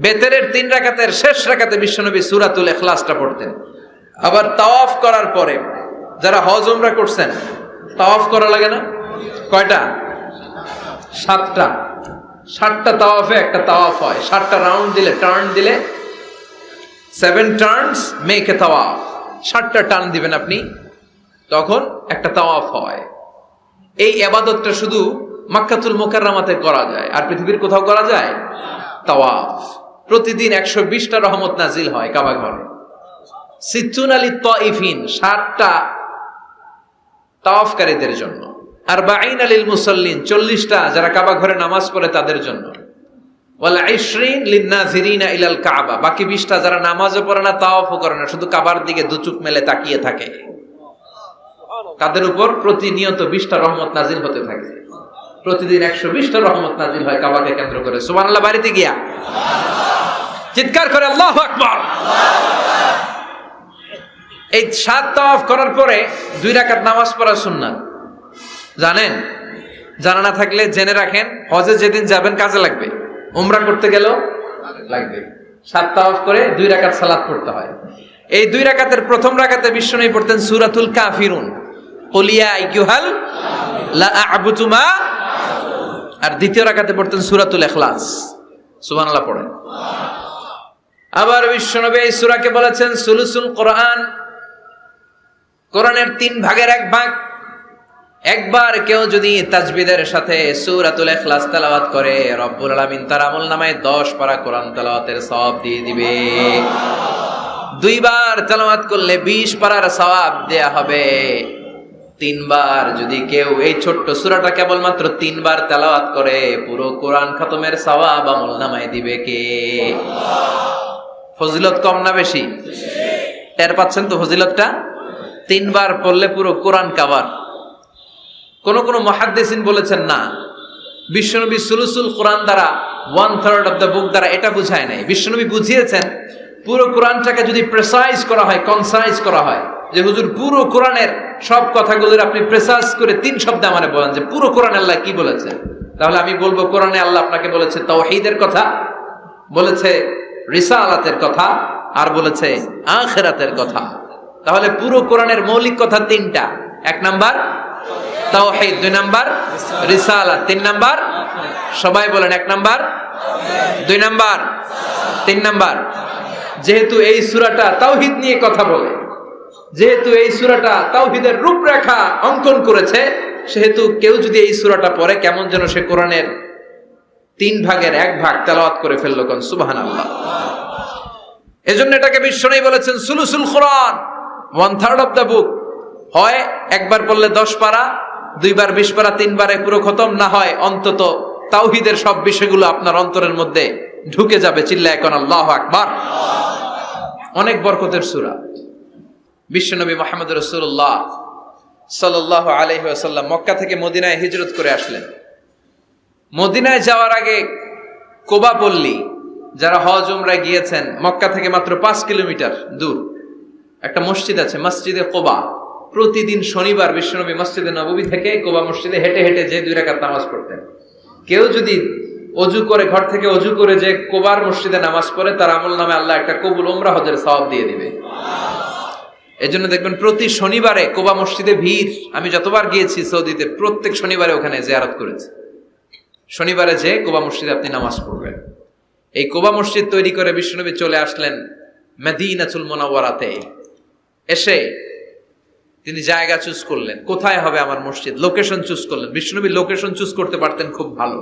বেতেরের 3 রাকাতের শেষ রাকাতে বিশ্বনবী সূরাতুল ইখলাসটা পড়তেন। আবার তাওয়াফ করার পরে যারা হজ উমরা করছেন, তাওয়াফ করা লাগে না? কয়টা? 7টা। 7টা তাওয়াফে একটা তাওয়াফ হয়। 7টা রাউন্ড দিলে, টার্ন দিলে 7 টার্নস মেক এ তাওয়াফ। 7টা টার্ন দিবেন আপনি, তখন একটা তাওয়াফ হয়। এই ইবাদতটা শুধু মক্কাতুল মুকাররমাতে করা যায়, আর পৃথিবীর কোথাও করা যায়? তাওয়াফ প্রতিদিন 120টা রহমত নাজিল হয় কাবা ঘরে। সিত্তুন আলী তাইফিন 60টা তাওয়াফকারীদের জন্য, আর 40 আলিল মুসাল্লিন 40টা যারা কাবা ঘরে নামাজ পড়ে তাদের জন্য, ওয়াল 20 লিন্নাজিরিনা ইলাল কাবা, বাকি 20টা যারা নামাজও পড়ে না তাওয়াফও করে না, শুধু কাবার দিকে দুচুক মেলে তাকিয়ে থাকে, তাদের উপর প্রতিনিয়ত 20টা রহমত নাজিল হতে থাকে। প্রতিদিন 120টা রহমত নাজিল হয় কাবাকে কেন্দ্র করে। সুবহানাল্লাহ বাড়িতে গিয়া চিৎকার করে আল্লাহু আকবার। এই 7 তাওয়াফ করার পরে 2 রাকাত নামাজ পড়া সুন্নাত, জানেন? জানা না থাকলে জেনে রাখেন, হজে যেদিন যাবেন কাজে লাগবে, উমরা করতে গেলেও লাগবে। 7 তাওয়াফ করে 2 রাকাত সালাত পড়তে হয়। এই 2 রাকাতের প্রথম রাকাতে বিশ্বনবী পড়তেন সূরাতুল কাফিরুন, কুল ইয়া আইয়ুহাল লা আ'বুদু মা, আর দ্বিতীয় রাকাতে পড়তেন সূরাতুল ইখলাস। সুবহানাল্লাহ পড়েন। আবার বিশ্বনবী এই সূরাকে বলেছেন সুলুসুল কোরআন, কোরআনের 3 ভাগের 1 ভাগ। একবার কেউ যদি তাজবিদের সাথে সূরাতুল ইখলাস তেলাওয়াত করে, রব্বুল আলামিন তার আমলনামায় 10 পারা কোরআন তেলাওয়াতের সওয়াব দিয়ে দিবে। 2 বার তেলাওয়াত করলে 20 পারার সওয়াব দেয়া হবে। 3 বার যদি কেউ এই ছোট্ট সূরাটা কেবলমাত্র 3 বার তেলাওয়াত করে, পুরো কোরআন খতমের সওয়াব আমলনামায় দিবে কে? ফজিলত কম না বেশি? টের পাচ্ছেন তো ফজিলতটা? 3 বার পড়লে পুরো কোরআন কভার। কোন মুহাদ্দিসিন বলেছেন না, বিশ্বনবী সুলুসুল কোরআন দ্বারা 1/3 অফ দ্য বুক দ্বারা এটা বুঝায় নাই। বিশ্বনবী বুঝিয়েছেন পুরো কোরআনটাকে যদি প্রেসাইজ করা হয়, কনসাইজ করা হয়, যে হুজুর পুরো কোরআনের সব কথাগুলোর আপনি প্রেসাইজ করে 3 শব্দে আমারে বলেন যে পুরো কোরআন আল্লাহ কি বলেছে, তাহলে আমি বলবো কোরআনে আল্লাহ আপনাকে বলেছে তাওহীদের কথা, বলেছে রিসালাতের কথা, আর বলেছে আখিরাতের কথা। তাহলে পুরো কোরআনের মৌলিক কথা 3টা। 1 নাম্বার তাওহীদ, 2 নাম্বার রিসালাত, 3 নাম্বার সবাই বলেন 1 নাম্বার, 2 নাম্বার, 3 নাম্বার। যেহেতু এই সূরাটা তাওহীদ নিয়ে কথা বলে, যেহেতু এই সূরাটা তাওহীদের রূপরেখা অঙ্কন করেছে, সেহেতু কেউ যদি এই সূরাটা পড়ে কেমন যেন সে কোরআনের 3 ভাগের 1 ভাগ তেলাওয়াত করে ফেললো। কোন সুবহানাল্লাহ। এজন্য এটাকে বিশ্বনবী বলেছেন সুলুসুল কোরআন, 1/3 অফ দ্য বুক। হয় একবার পড়লে 10 পারা, 2 বার 20 পারা, 3 বারে পুরো খতম, না হয় অন্তত তাওহীদের সব বিষয়গুলো আপনার অন্তরের মধ্যে ঢুকে যাবে। চিল্লায় কোন আল্লাহু আকবার। অনেক বরকতের সূরা। বিশ্বনবী মুহাম্মদ রাসূলুল্লাহ সাল্লাল্লাহু আলাইহি ওয়াসাল্লাম মক্কা থেকে মদিনায় হিজরত করে আসলেন। মদিনায় যাওয়ার আগে কোবা পল্লী, যারা হজ উমরায় গিয়েছেন, মক্কা থেকে মাত্র 5 কিলোমিটার দূর একটা মসজিদ আছে, মসজিদে কোবা। প্রতিদিন শনিবার বিশ্বনবী মসজিদে নববী থেকে কোবা মসজিদে হেঁটে হেঁটে যে 2 রাকাত নামাজ পড়তেন। কেউ যদি অজু করে, ঘর থেকে অজু করে যে কোবার মসজিদে নামাজ পড়ে, তার আমল নামে আল্লাহ একটা কবুল উমরা হজের সওয়াব দিয়ে দিবে। এজন্য দেখবেন প্রতি শনিবারে কোবা মসজিদে ভিড়। আমি যতবার গিয়েছি সৌদিতে, প্রত্যেক শনিবারে ওখানে জিয়ারত করেছি। শনিবারে যে কোবা মসজিদে আপনি নামাজ পড়বেন। এই কোবা মসজিদ তৈরি করে বিশ্বনবী চলে আসলেন মদিনাতুল মুনাওয়ারাতে। এসে তিনি জায়গা চুজ করলেন, কোথায় হবে আমার মসজিদ, লোকেশন চুজ করলেন। বিশ্বনবী লোকেশন চুজ করতে পারতেন খুব ভালো।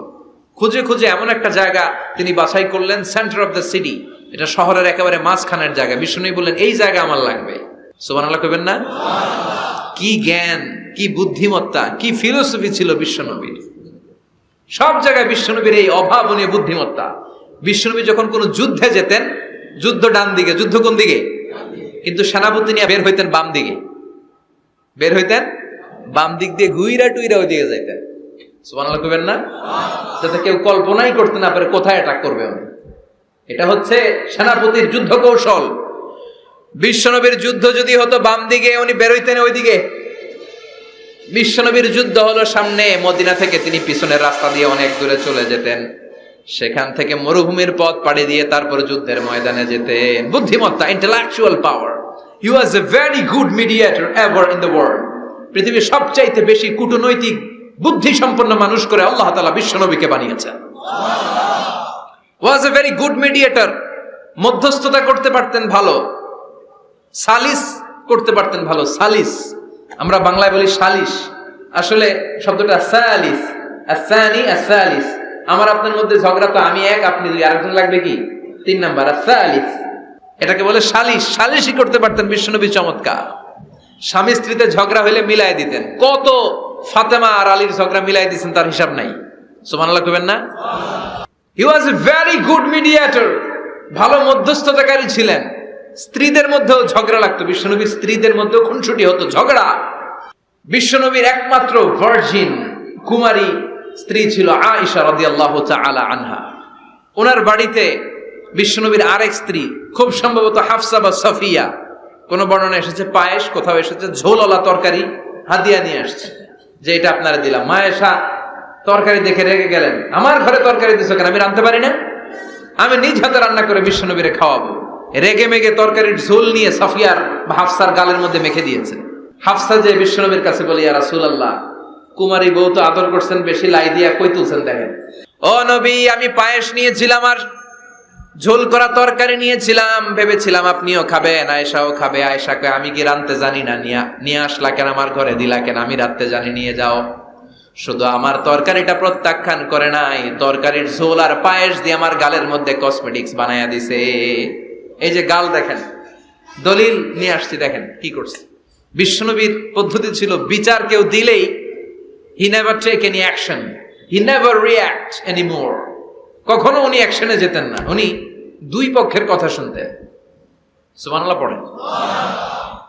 খুঁজে খুঁজে এমন একটা জায়গা তিনি বাছাই করলেন, সেন্টার অফ দ্য সিটি, এটা শহরের একেবারে মাঝখানের জায়গা। বিশ্বনবী বললেন এই জায়গা আমার লাগবে। সুবহানাল্লাহ কইবেন না? কি জ্ঞান, কি বুদ্ধিমত্তা, কি ফিলোসফি ছিল বিশ্বনবীর। সব জায়গায় বিশ্বনবীর এই অভাবনীয় বুদ্ধিমত্তা। বিশ্বনবী যখন কোনো যুদ্ধে যেতেন, যুদ্ধ ডান দিকে, যুদ্ধ কোন দিকে? কিন্তু সেনাপতি নিয়ে বের হইতেন বাম দিকে, বের হইতেন বাম দিক দিয়ে, ঘুইরা টুইরা ওই দিকে যাইতেন। সুবহানাল্লাহ কইবেন না? যাতে কেউ কল্পনাই করতে না পারে কোথায় অ্যাটাক করবে উনি। এটা হচ্ছে সেনাপতির যুদ্ধ কৌশল। বিশ্বনবীর যুদ্ধ যদি হতো বাম দিকে, উনি বের হইতেন ওই দিকে। বিশ্বনবীর যুদ্ধ হলো সামনে, মদিনা থেকে তিনি পিছনের রাস্তা দিয়ে অনেক দূরে চলে যেতেন। সেখান থেকে মরুভূমির পথ পাড়ি দিয়ে তারপর যুদ্ধের ময়দানে যেতেন। বুদ্ধিমত্তা, intellectual power. He was a very good mediator ever in the world. পৃথিবীর সবচাইতে বেশি কূটনৈতিক বুদ্ধি সম্পন্ন মানুষ করে আল্লাহ তাআলা বিশ্বনবীকে বানিয়েছেন। ওয়াজ এ ভেরি গুড মিডিয়েটর। মধ্যস্থতা করতে পারতেন ভালো, সালিস করতে পারতেন ভালো। সালিস আমরা বাংলায় বলি সালিশ, আসলে শব্দটা সালিস, আস-সানি আস-সালিস, আমার আপনার মধ্যে ঝগড়া তো আমি এক আপনি দুই, আরেকজন লাগবে কি 3 নাম্বার আস-সালিস। এটাকে বলে সালিশ। সালিশই করতে পারতেন বিশ্বনবী, চমৎকার। স্বামী স্ত্রীতে ঝগড়া হইলে মিলাই দিতেন। কত ফাতেমা আর আলীর ঝগড়া মিলাই দিয়েছেন তার হিসাব নাই। সুবহানাল্লাহ কইবেন না? হি ওয়াজ এ ভেরি গুড মিডিয়েটর, ভালো মধ্যস্থতাকারী ছিলেন। স্ত্রীদের মধ্যেও ঝগড়া লাগতো, বিশ্বনবীর স্ত্রীদের মধ্যেও খুনসুটি হতো, ঝগড়া। বিশ্বনবীর একমাত্র ভার্জিন কুমারী স্ত্রী ছিল আয়েশা রাদিয়াল্লাহু তাআলা আনহা। ওনার বাড়িতে বিশ্বনবীর আরেক স্ত্রী, খুব সম্ভবত হাফসা বা সাফিয়া, কোন বর্ণনা এসেছে পায়েস, কোথাও এসেছে ঝোলওয়ালা তরকারি হাদিয়া নিয়ে আসছে, যে এটা আপনারা দিলাম। আয়েশা তরকারি দেখে রেগে গেলেন, আমার ঘরে তরকারি দিছো কেন, আমি রাঁধতে পারি না? আমি নিজ হাতে রান্না করে বিশ্বনবীরে খাওয়াবো। রেগে মেগে তরকারির ঝোল নিয়ে সাফিয়ার বা হাফসার গালের মধ্যে মেখে দিয়েছে। হাফসা যে বিশ্বনবীর কাছে বলি, ইয়া রাসূলুল্লাহ, কুমারী বউ তো আদর করছেন বেশি, লাই দিয়া কই তুলছেন দেখেন। ও নবী, আমি পায়েস নিয়েছিলাম আর ঝোল করা তরকারি নিয়েছিলাম, ভেবেছিলাম আপনিও খাবেন, আয়েশাও খাবে। আয়েশাকে আমি কি রাঁধতে জানি না, নিয়ে আসলা কেন আমার ঘরে, দিলা কেন? আমি রাঁধতে জানি, নিয়ে যাও। শুধু আমার তরকারিটা প্রত্যাখ্যান করে নাই, তরকারির ঝোল আর পায়েস দিয়ে আমার গালের মধ্যে কসমেটিক্স বানায়া দিছে। এই যে গাল দেখেন, দলিল নিয়ে আসছি, দেখেন কি করছে। বিশ্বনবীর পদ্ধতি ছিল, বিচার কেউ দিলেই he never take any action, he never react anymore. কখনো উনি অ্যাকশনে যেতেন না, উনি দুই পক্ষের কথা শুনতেন। সুবহানাল্লাহ পড়েন।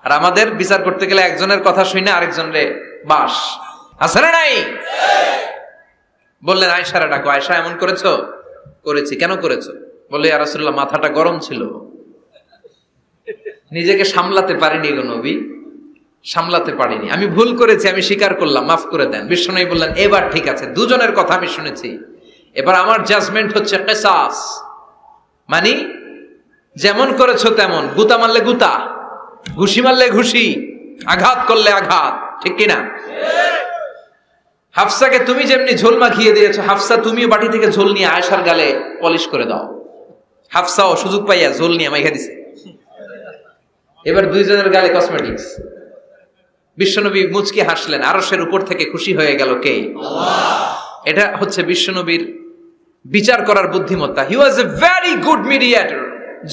আর আমাদের বিচার করতে গেলে একজনের কথা শুনে আরেকজনরে বাস আছে না নাই? বললেন আয়েশারে ডাকো, আয়েশা এমন করেছো? করেছি। কেন করেছো? বলে ইয়া রাসূলুল্লাহ, মাথাটা গরম ছিল, নিজেকে সামলাতে পারিনি গো নবী, সামলাতে পারিনি, আমি ভুল করেছি, আমি স্বীকার করলাম, মাফ করে দেন। বিশ্বনবী বললেন, এবার ঠিক আছে, দুজনের কথা আমি শুনেছি, এবার আমার জাজমেন্ট হচ্ছে কিসাস, মানে যেমন করেছো তেমন, গুতা মারলে গুতা, ঘুষি মারলে ঘুষি, আঘাত করলে আঘাত, ঠিক কিনা? হাফসাকে তুমি যেমনি ঝোল মাখিয়ে দিয়েছো, হাফসা তুমিও বাটি থেকে ঝোল নিয়ে আয়েশার গালে পলিশ করে দাও। হাফসাও সুযোগ পাইয়া ঝোল নিয়ে মাইখা দিছে। এবার দুইজনের গালে কসমেটিক্স। বিশ্বনবী মুচকি হাসলেন, আরশের উপর থেকে খুশি হয়ে গেল কে? আল্লাহ। এটা হচ্ছে বিশ্বনবীর বিচার করার বুদ্ধিমত্তা। হি ওয়াজ এ ভেরি গুড মিডিয়েটর।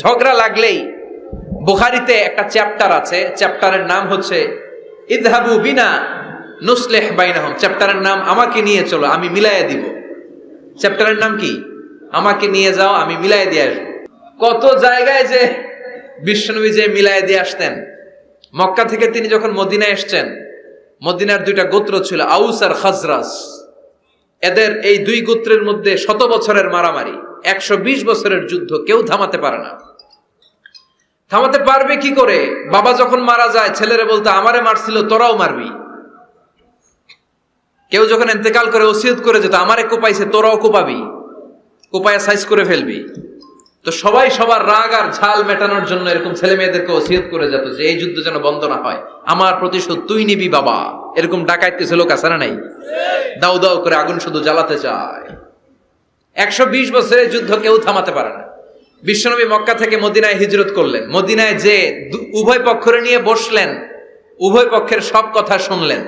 ঝগড়া লাগলেই, বুখারীতে একটা চ্যাপ্টার আছে, চ্যাপ্টারের নাম হচ্ছে ইযহাবু বিনা নুসলিহ বাইনাহুম। চ্যাপ্টারের নাম আমাকে নিয়ে চলো, আমি মিলাইয়া দিব। চ্যাপ্টারের নাম কি? আমাকে নিয়ে যাও, আমি মিলাইয়া দিয়ে আসবো। কত জায়গায় যে বিশ্বনবী যে মিলাইয়া দিয়ে আসতেন। মক্কা থেকে তিনি যখন মদিনায় এসছেন, মদিনার দুইটা গোত্র ছিল, আউস আর খাজরাজ। এদের এই দুই গোত্রের মধ্যে 100 বছরের মারামারি, 120 বছরের যুদ্ধ, কেউ থামাতে পারে না। থামাতে পারবে কি করে? বাবা যখন মারা যায়, ছেলেরা বলতো আমারে মারছিল, তোরাও মারবি। কেউ যখন ইন্তেকাল করে ওসিয়ত করে যেত, আমারে কোপাইছে, তোরাও কোপাবি, কোপায়া সাইজ করে ফেলবি। তো সবাই সবার রাগ আর ঝাল মেটানোর জন্য এরকম ছেলে মেয়েদেরকে ওসিয়ত করে যেত যে এই যুদ্ধ যেন বন্ধ না হয়, আমার প্রতিশোধ তুই নিবি বাবা। এরকম ডাকাইত কিছু লোক আছে না নাই? দাও দাও করে আগুন শুধু জ্বালাতে চায়। 120 বছরের যুদ্ধ কেউ থামাতে পারে না। বিশ্বনবী মক্কা থেকে মদিনায় হিজরত করলেন। মদিনায় যে উভয় পক্ষরে নিয়ে বসলেন, উভয় পক্ষের সব কথা শুনলেন।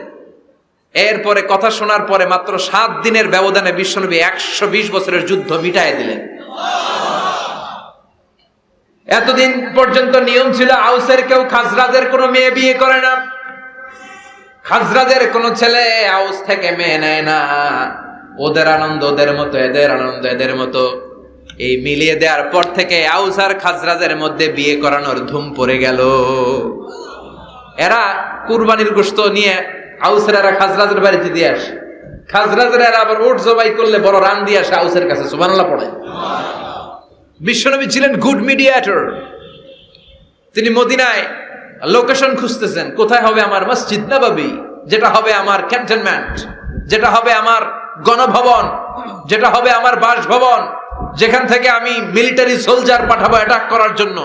এরপরে কথা শোনার পরে মাত্র 7 দিনের ব্যবধানে বিশ্বনবী 120 বছরের যুদ্ধ মিটায় দিলেন। এতদিন পর্যন্ত নিয়ম ছিল, আউসের কেউ খাজরাজের কোনো মেয়ে বিয়ে করে না, খাজরাজের কোনো ছেলে আউস থেকে মেয়ে নেয় না। ওদের আনন্দ ওদের মতো, এদের আনন্দ এদের মতো। এই মিলিয়ে দেওয়ার পর থেকে আউস আর খাজরাজের মধ্যে বিয়ে করানোর ধুম পড়ে গেল। এরা কুরবানির গোশত নিয়ে আউসের এরা খাজরাজের বাড়িতে দিয়ে আসে, খাজরাজের এরা আবার উট জবাই করলে বড় রান দিয়ে আসে আউসের কাছে। সুবহানাল্লাহ পড়ে। বিশ্বনবী ছিলেন গুড মিডিয়েটর। তিনি মদিনায় লোকেশন খুঁজতেছেন, কোথায় হবে আমার মসজিদ নববী, যেটা হবে আমার ক্যান্টনমেন্ট, যেটা হবে আমার গণভবন, যেটা হবে আমার বাসভবন, যেখান থেকে আমি মিলিটারি সোলজার পাঠাবো অ্যাটাক করার জন্য,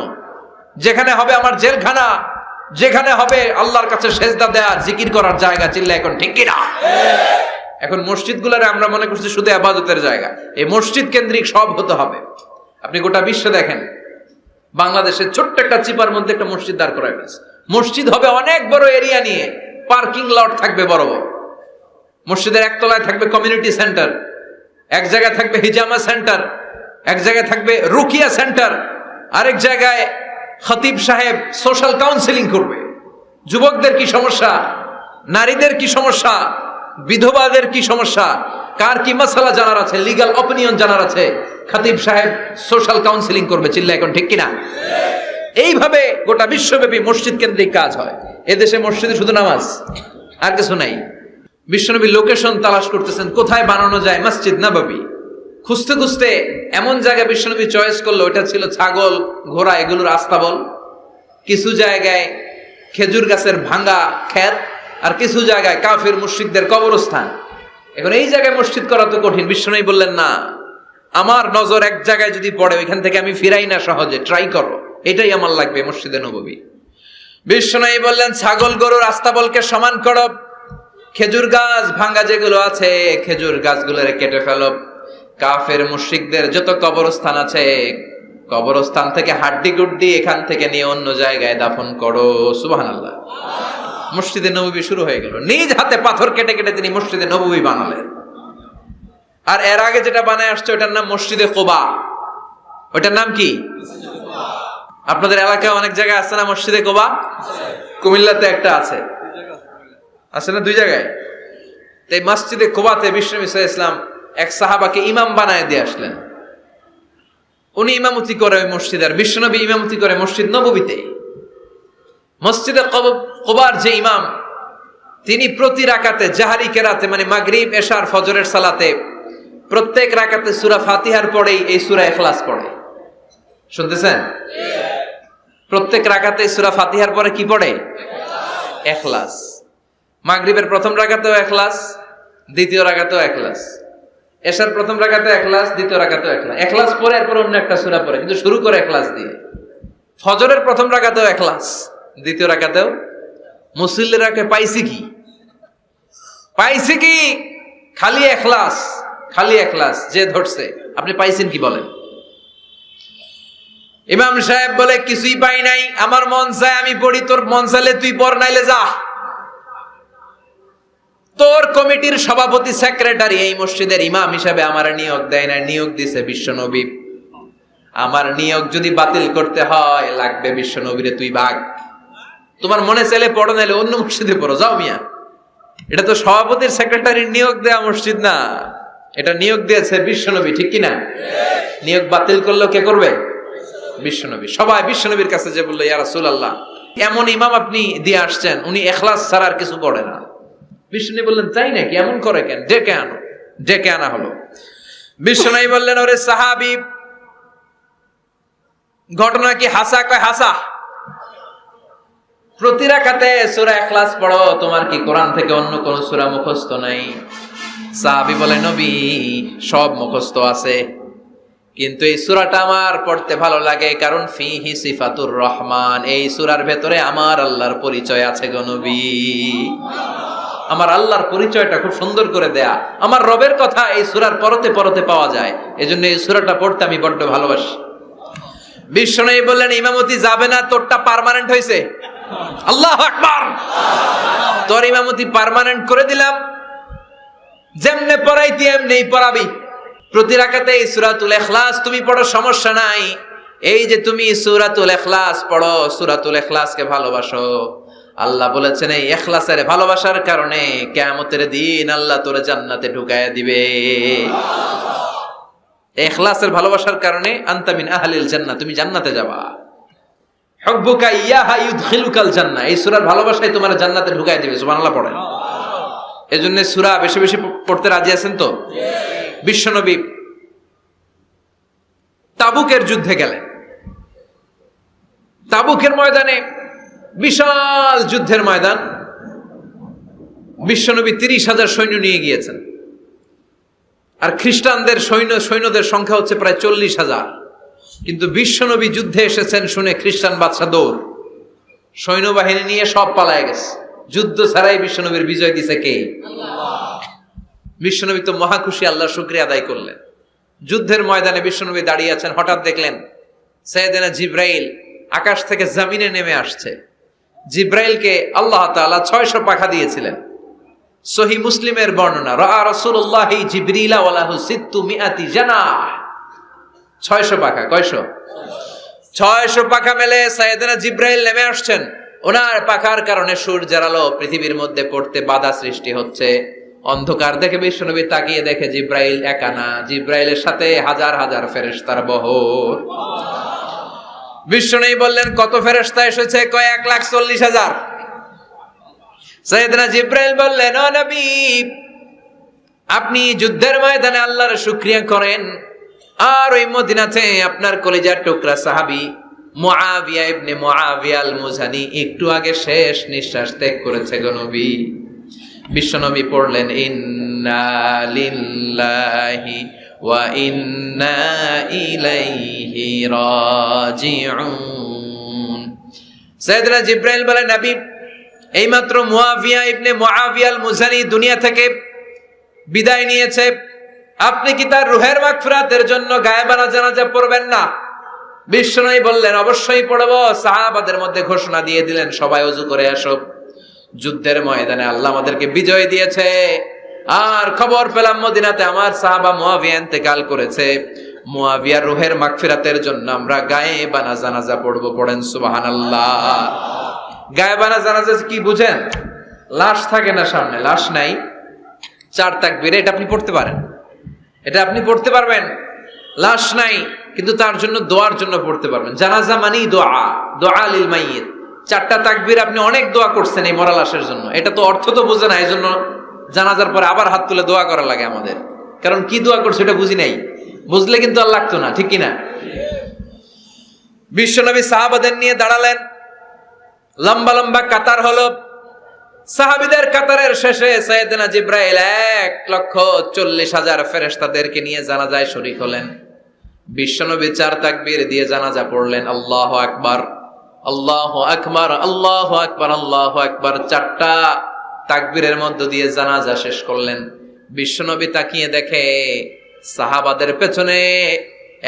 যেখানে হবে আমার জেলখানা, যেখানে হবে আল্লাহর কাছে সেজদা দেওয়ার জিকির করার জায়গা। চিল্লা এখন ঠিক কিনা? এখন মসজিদগুলোরে আমরা মনে করছি শুধু ইবাদতের জায়গা। এই মসজিদ কেন্দ্রিক সব হতে হবে। আপনি গোটা বিশ্বে দেখেন, বাংলাদেশের ছোট্ট একটা চিপার মধ্যে একটা মসজিদ দাঁড় করায় ফেলছে। মসজিদ হবে অনেক বড় এরিয়া নিয়ে, পার্কিং লট থাকবে বড় বড়, মসজিদের একতলায় থাকবে কমিউনিটি সেন্টার, এক জায়গায় থাকবে হিজামা সেন্টার, এক জায়গায় থাকবে রুকিয়া সেন্টার, আরেক জায়গায় খতিব সাহেব সোশ্যাল কাউন্সিলিং করবে। যুবকদের কি সমস্যা, নারীদের কি সমস্যা, বিধবাদের কি সমস্যা, কার কি মাসালা জানার আছে, লিগ্যাল অপিনিয়ন জানার আছে, খতিব সাহেব সোশ্যাল কাউন্সিলিং করবে। চিল্লা এখন ঠিক কিনা? এইভাবে গোটা বিশ্বব্যাপী মসজিদ কেন্দ্রিক কাজ হয়। এদেশে মসজিদে শুধু নামাজ, আর কিছু নাই। বিশ্বনবী লোকেশন তালাশ করতেছেন, কোথায় বানানো যায় মসজিদ নববী। খুঁজতে খুঁজতে এমন জায়গায় বিশ্বনবী চয়েস করলো, ওটা ছিল ছাগল ঘোড়া এগুলোর আস্তাবল, কিছু জায়গায় খেজুর গাছের ভাঙ্গা ক্ষেত, আর কিছু জায়গায় কাফির মুশরিকদের কবরস্থান। এখন এই জায়গায় মসজিদ করা তো কঠিন। বিশ্বনবী বললেন, না, আমার নজর এক জায়গায় যদি পড়ে ওইখান থেকে আমি ফিরাই না সহজে, ট্রাই করো, এটাই আমার লাগবে মসজিদে নববী। বিশ্বনবী বললেন, ছাগল গরুর আস্তাবলকে সমান করো, খেজুর গাছ ভাঙ্গা যেগুলো আছে খেজুর গাছগুলোরে কেটে ফেলো, কাফের মুশরিকদের যত কবরস্থান আছে কবরস্থান থেকে হাড্ডি গুড্ডি এখান থেকে নিয়ে অন্য জায়গায় দাফন করো। সুবহানাল্লাহ। মসজিদে নববী শুরু হয়ে গেল। নিজ হাতে পাথর কেটে কেটে তিনি মসজিদে নববী বানালেন। আর এর আগে যেটা বানায় আসছে ওটার নাম মসজিদে কুবা। ওটার নাম কি? আপনাদের এলাকায় অনেক জায়গায় আছে না মসজিদে কুবা? কুমিল্লাতে একটা আছে, আছে না? 2 জায়গায়। এই মসজিদে কুবাতে বিশ্বনবী সাল্লাল্লাহু আলাইহি ওয়াসাল্লাম এক সাহাবাকে ইমাম বানায় দিয়ে আসলেন। উনি ইমামতি করে ওই মসজিদে, আর বিশ্বনবী ইমামতি করে মসজিদ নববীতে। মসজিদে কুবার যে ইমাম, তিনি প্রতি রাকাতে জাহারি কেরাতে, মানে মাগরিব এশার ফজরের সালাতে প্রত্যেক রাকাতে সূরা ফাতিহার পরেই এই সূরা ইখলাস পড়ে। শুনতেছেন? প্রত্যেক রাকাতে সূরা ফাতিহার পরে কি পড়ে? ইখলাস। মাগরিবের প্রথম রাকাতেও ইখলাস, দ্বিতীয় রাকাতেও ইখলাস, এশার প্রথম রাকাতেও ইখলাস, দ্বিতীয় রাকাতেও ইখলাস। ইখলাস পরে এরপর অন্য একটা সূরা পড়ে, কিন্তু শুরু করে ইখলাস দিয়ে। ফজরের প্রথম রাকাতেও ইখলাস, দ্বিতীয় রাকাতেও। মুসল্লিরাকে পাইছি কি? পাইছি কি? খালি ইখলাস, খালি ইখলাস। যে ধরছে, আপনি পাইছেন কি বলেন? ইমাম সাহেব বলে, কিছুই পাই নাই, আমার মন চায় আমি পড়ি, তোর মন চাইলে তুই পড়, নাইলে যা। তোর কমিটির সভাপতি সেক্রেটারি এই মসজিদের ইমাম হিসাবে আমার নিয়োগ দেয় না, নিয়োগ দিছে বিশ্বনবী। আমার নিয়োগ যদি বাতিল করতে হয় লাগবে বিশ্বনবীরে তুই ভাগ। তোমার মনে চাইলে পড়ো, নাইলে অন্য মসজিদে পড়ো, যাও মিয়া। এটা তো সভাপতির সেক্রেটারির নিয়োগ দেয়া মসজিদ না, এটা নিয়োগ দিয়েছে বিশ্বনবী, ঠিক কিনা? নিয়োগ বাতিল করলেও কে করবে? বিশ্বনবী। সবাই বিশ্বনবীর কাছে যে বললো, ইয়া রাসূলুল্লাহ, এমন ইমাম আপনি দিয়ে আসছেন, উনি ইখলাস ছাড়া আর কিছু পড়ে না। বিশ্বনবী বললেন, তাই নাকি? এমন করে কেন? ডেকে আনো। ডেকে আনা হলো। বিশ্বনবী বললেন, ওরে সাহাবী, ঘটনা কি হাসা? কয় হাসা। প্রতি রাকাতে সূরা ইখলাস পড়ো, তোমার কি কোরআন থেকে অন্য কোন সূরা মুখস্থ নাই? সাহাবী বলে, নবী, সব মুখস্থ আছে, কিন্তু এই সূরাটা আমার পড়তে ভালো লাগে, কারণ ফিহি সিফাতুর রহমান, এই সূরার ভেতরে আমার আল্লাহর পরিচয় আছে গো নবী। আমার আল্লাহর পরিচয়টা খুব সুন্দর করে দেয়া, আমার রবের কথা এই সূরার পরতে পরতে পাওয়া যায়, এজন্য এই সূরাটা পড়তে আমি বড্ড ভালোবাসি। বিশ্বনবী বললেন, ইমামতি যাবে না, তোরটা পার্মানেন্ট হয়েছে। আল্লাহু আকবার। তোর ইমামতি পার্মানেন্ট করে দিলাম, যেমনে পড়াইতি এমনিই পড়াবি। প্রতি রাকাতে এই সূরাতুল ইখলাস তুমি পড়ো, সমস্যা নাই। এই যে তুমি সূরাতুল ইখলাস পড়ো, সূরাতুল ইখলাসকে ভালোবাসো, আল্লাহ বলেছেন এই ইখলাসের ভালোবাসার কারণে কিয়ামতের দিন আল্লাহ তোরে জান্নাতে ঢুকায়া দিবে। ইখলাসের ভালোবাসার কারণে আনতা মিন আহলিল জান্নাহ, তুমি জান্নাতে যাবা। হুব্বুকা ইয়াহা ইউদখিলুকাল জান্নাহ, এই সূরার ভালোবাসায় তোমার জান্নাতে ঢুকায়া দিবে। সুবহানাল্লাহ পড়েন। এজন্য সূরা বেশি বেশি পড়তে রাজি আছেন তো? বিশ্বনবী তাবুকের যুদ্ধে গেলেন। তাবুকের ময়দানে বিশাল যুদ্ধের ময়দান, বিশ্বনবী 30,000 সৈন্য নিয়ে গিয়েছেন, আর খ্রিস্টানদের সৈন্যদের সংখ্যা হচ্ছে প্রায় 40,000। কিন্তু বিশ্বনবী যুদ্ধে এসেছেন শুনে খ্রিস্টান বাদশা দৌড়, সৈন্যবাহিনী নিয়ে সব পালায় গেছে। যুদ্ধ ছাড়াই বিশ্বনবীর বিজয় দিছে কে? বিশ্বনবী তো মহা খুশি, আল্লাহর শুকরিয়া আদায় করলেন। যুদ্ধের ময়দানে বিশ্বনবী দাঁড়িয়ে আছেন, হঠাৎ দেখলেন সাইয়েদনা জিব্রাইল আকাশ থেকে জমিনে নেমে আসছে। জিব্রাইলকে আল্লাহ তাআলা 600 পাখা দিয়েছিলেন, সহিহ মুসলিমের বর্ণনা, রাআ রাসূলুল্লাহি জিবরিলা ওয়া লাহু 600 জানাহ, 600 পাখা। কয়শো? 600 পাখা মেলে সাইয়েদনা জিবরাইল নেমে আসছেন। ওনার পাখার কারণে সূর্যের আলো পৃথিবীর মধ্যে পড়তে বাধা সৃষ্টি হচ্ছে। অন্ধকার দেখে বিশ্বনবী তাকিয়ে দেখে জিবরাইল একা না, জিবরাইলের সাথে হাজার হাজার ফেরেশতার বহর। বিশ্বনবী বললেন, কত ফেরেশতা এসেছে? কয় 1,40,000। সাইয়েদনা জিবরাইল বললেন, ও নবী, আপনি যুদ্ধের ময়দানে আল্লাহর শুকরিয়া করেন, আর ওই মদিনাতে আপনার কলিজার টুকরা সাহাবী মুআবিয়া ইবনে মুআবিয়া আল মুজানি একটু আগে শেষ নিঃশ্বাস ত্যাগ করেছে গো নবী। বিশ্বনবী পড়লেন, ইন্না লিল্লাহি ওয়া ইন্না ইলাইহি রাজিউন। সাইয়েদনা জিবরাইল বলেন, নবী, এইমাত্র মুআবিয়া ইবনে মুআবিয়া আল মুজানি দুনিয়া থেকে বিদায় নিয়েছে, আপনি কি তার রুহের মাগফিরাতের জন্য গায়েবানা জানাজা পড়বেন না? বিশ্বনবী বললেন, অবশ্যই পড়ব। সাহাবাদের মধ্যে ঘোষণা দিয়ে দিলেন, সবাই ওযু করে আসো, যুদ্ধের ময়দানে আল্লাহ আমাদেরকে বিজয় দিয়েছে, আর খবর পেলাম মদিনাতে আমার সাহাবা মুআবিয়া ইন্তেকাল করেছে, মুআবিয়ার রুহের মাগফিরাতের জন্য আমরা গায়েবানা জানাজা পড়ব। পড়েন সুবহানাল্লাহ। গায়েবানা জানাজা কি বুঝেন? লাশ থাকে না সামনে, লাশ নাই, 4 তাকবীর, এটা আপনি পড়তে পারেন, এটা আপনি পড়তে পারবেন। লাশ নাই, কিন্তু তার জন্য দোয়ার জন্য পড়তে পারবেন। জানাজা মানেই দোয়া, দোয়া লিল মাইয়িত। 4টা তাকবীর, আপনি অনেক দোয়া করছেন এই মরা লাশের জন্য, এটা তো অর্থ তো বোঝে না, এই জন্য জানাজার পরে আবার হাত তুলে দোয়া করা লাগে আমাদের, কারণ কি দোয়া করছে এটা বুঝি নাই, বুঝলে কিন্তু আর লাগতো না, ঠিক কিনা? বিশ্বনবী সাহাবাদের নিয়ে দাঁড়ালেন, লম্বা লম্বা কাতার হলো। সাহাবীদের কাতারের শেষে সাইয়েদনা জিবরাইল 1,40,000 ফেরেশতাদেরকে নিয়ে জানাজায় শরীক হলেন। বিশ্বনবী 4 তাকবীর দিয়ে জানাজা পড়লেন, আল্লাহু আকবার, আল্লাহু আকবার, আল্লাহু আকবার, আল্লাহু আকবার। 4টা তাকবীরের মধ্য দিয়ে জানাজা শেষ করলেন। বিশ্বনবী তাকিয়ে দেখে সাহাবাদের পেছনে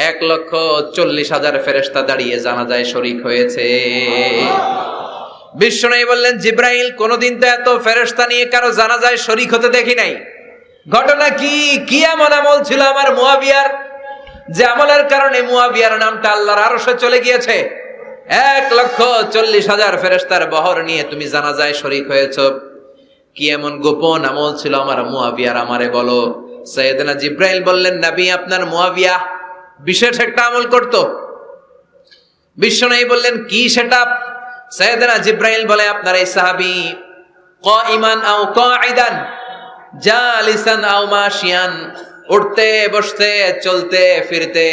1,40,000 ফেরেশতা দাঁড়িয়ে জানাজায় শরীক হয়েছে। বিশ্বনবী বললেন, জিবরাইল, কোনদিন তো এত ফেরেশতা নিয়ে কারো জানাজায় শরীক হতে দেখি নাই। ঘটনা কি? কি এমন আমল ছিল আমার মুআবিয়ার, যে আমলের কারণে মুআবিয়ার নামটা আল্লাহর আরশে চলে গিয়েছে? 1,40,000 ফেরেশতার বহর নিয়ে তুমি জানাজায় শরীক হয়েছ। কি এমন গোপন আমল ছিল আমার মুআবিয়ার, আমারে বলো। সাইয়েদনা জিবরাইল বললেন, নবী, আপনার মুআবিয়া বিশেষ একটা আমল করত। বিশ্বনবী বললেন, কি সেটা? সাইয়েদনা জিবরাইল বলে, আপনার এই সাহাবী কাইমান আও কাঈদান, জালিসান আও মাশিয়ান, উঠতে বসতে চলতে ফিরতে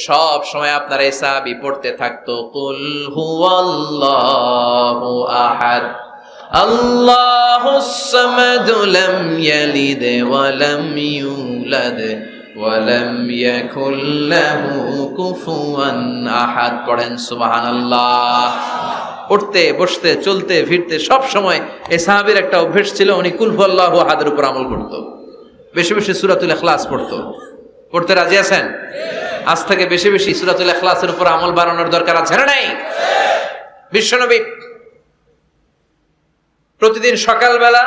সব সময় আপনার এই সাহাবী পড়তে থাকতো, কুল হুয়াল্লাহু আহাদ, আল্লাহুস সামাদ, লাম ইয়ালিদ ওয়া লাম ইউলাদ ওয়া লাম ইয়াকুল লাহু কুফুয়ান আহাদ। পড়েন সুবহানাল্লাহ। উঠতে বসতে চলতে ফিরতে সব সময় এই সাহাবীর একটা অভ্যাস ছিল, উনি কুল হুয়াল্লাহু আহাদের উপর আমল করত, বেশি বেশি সূরাতুল ইখলাস পড়তো। পড়তে রাজি আছেন? আজ থেকে বেশি বেশি সূরাতুল ইখলাসের উপর আমল বাড়ানোর দরকার আছে না নাই? বিশ্বনবী প্রতিদিন সকালবেলা,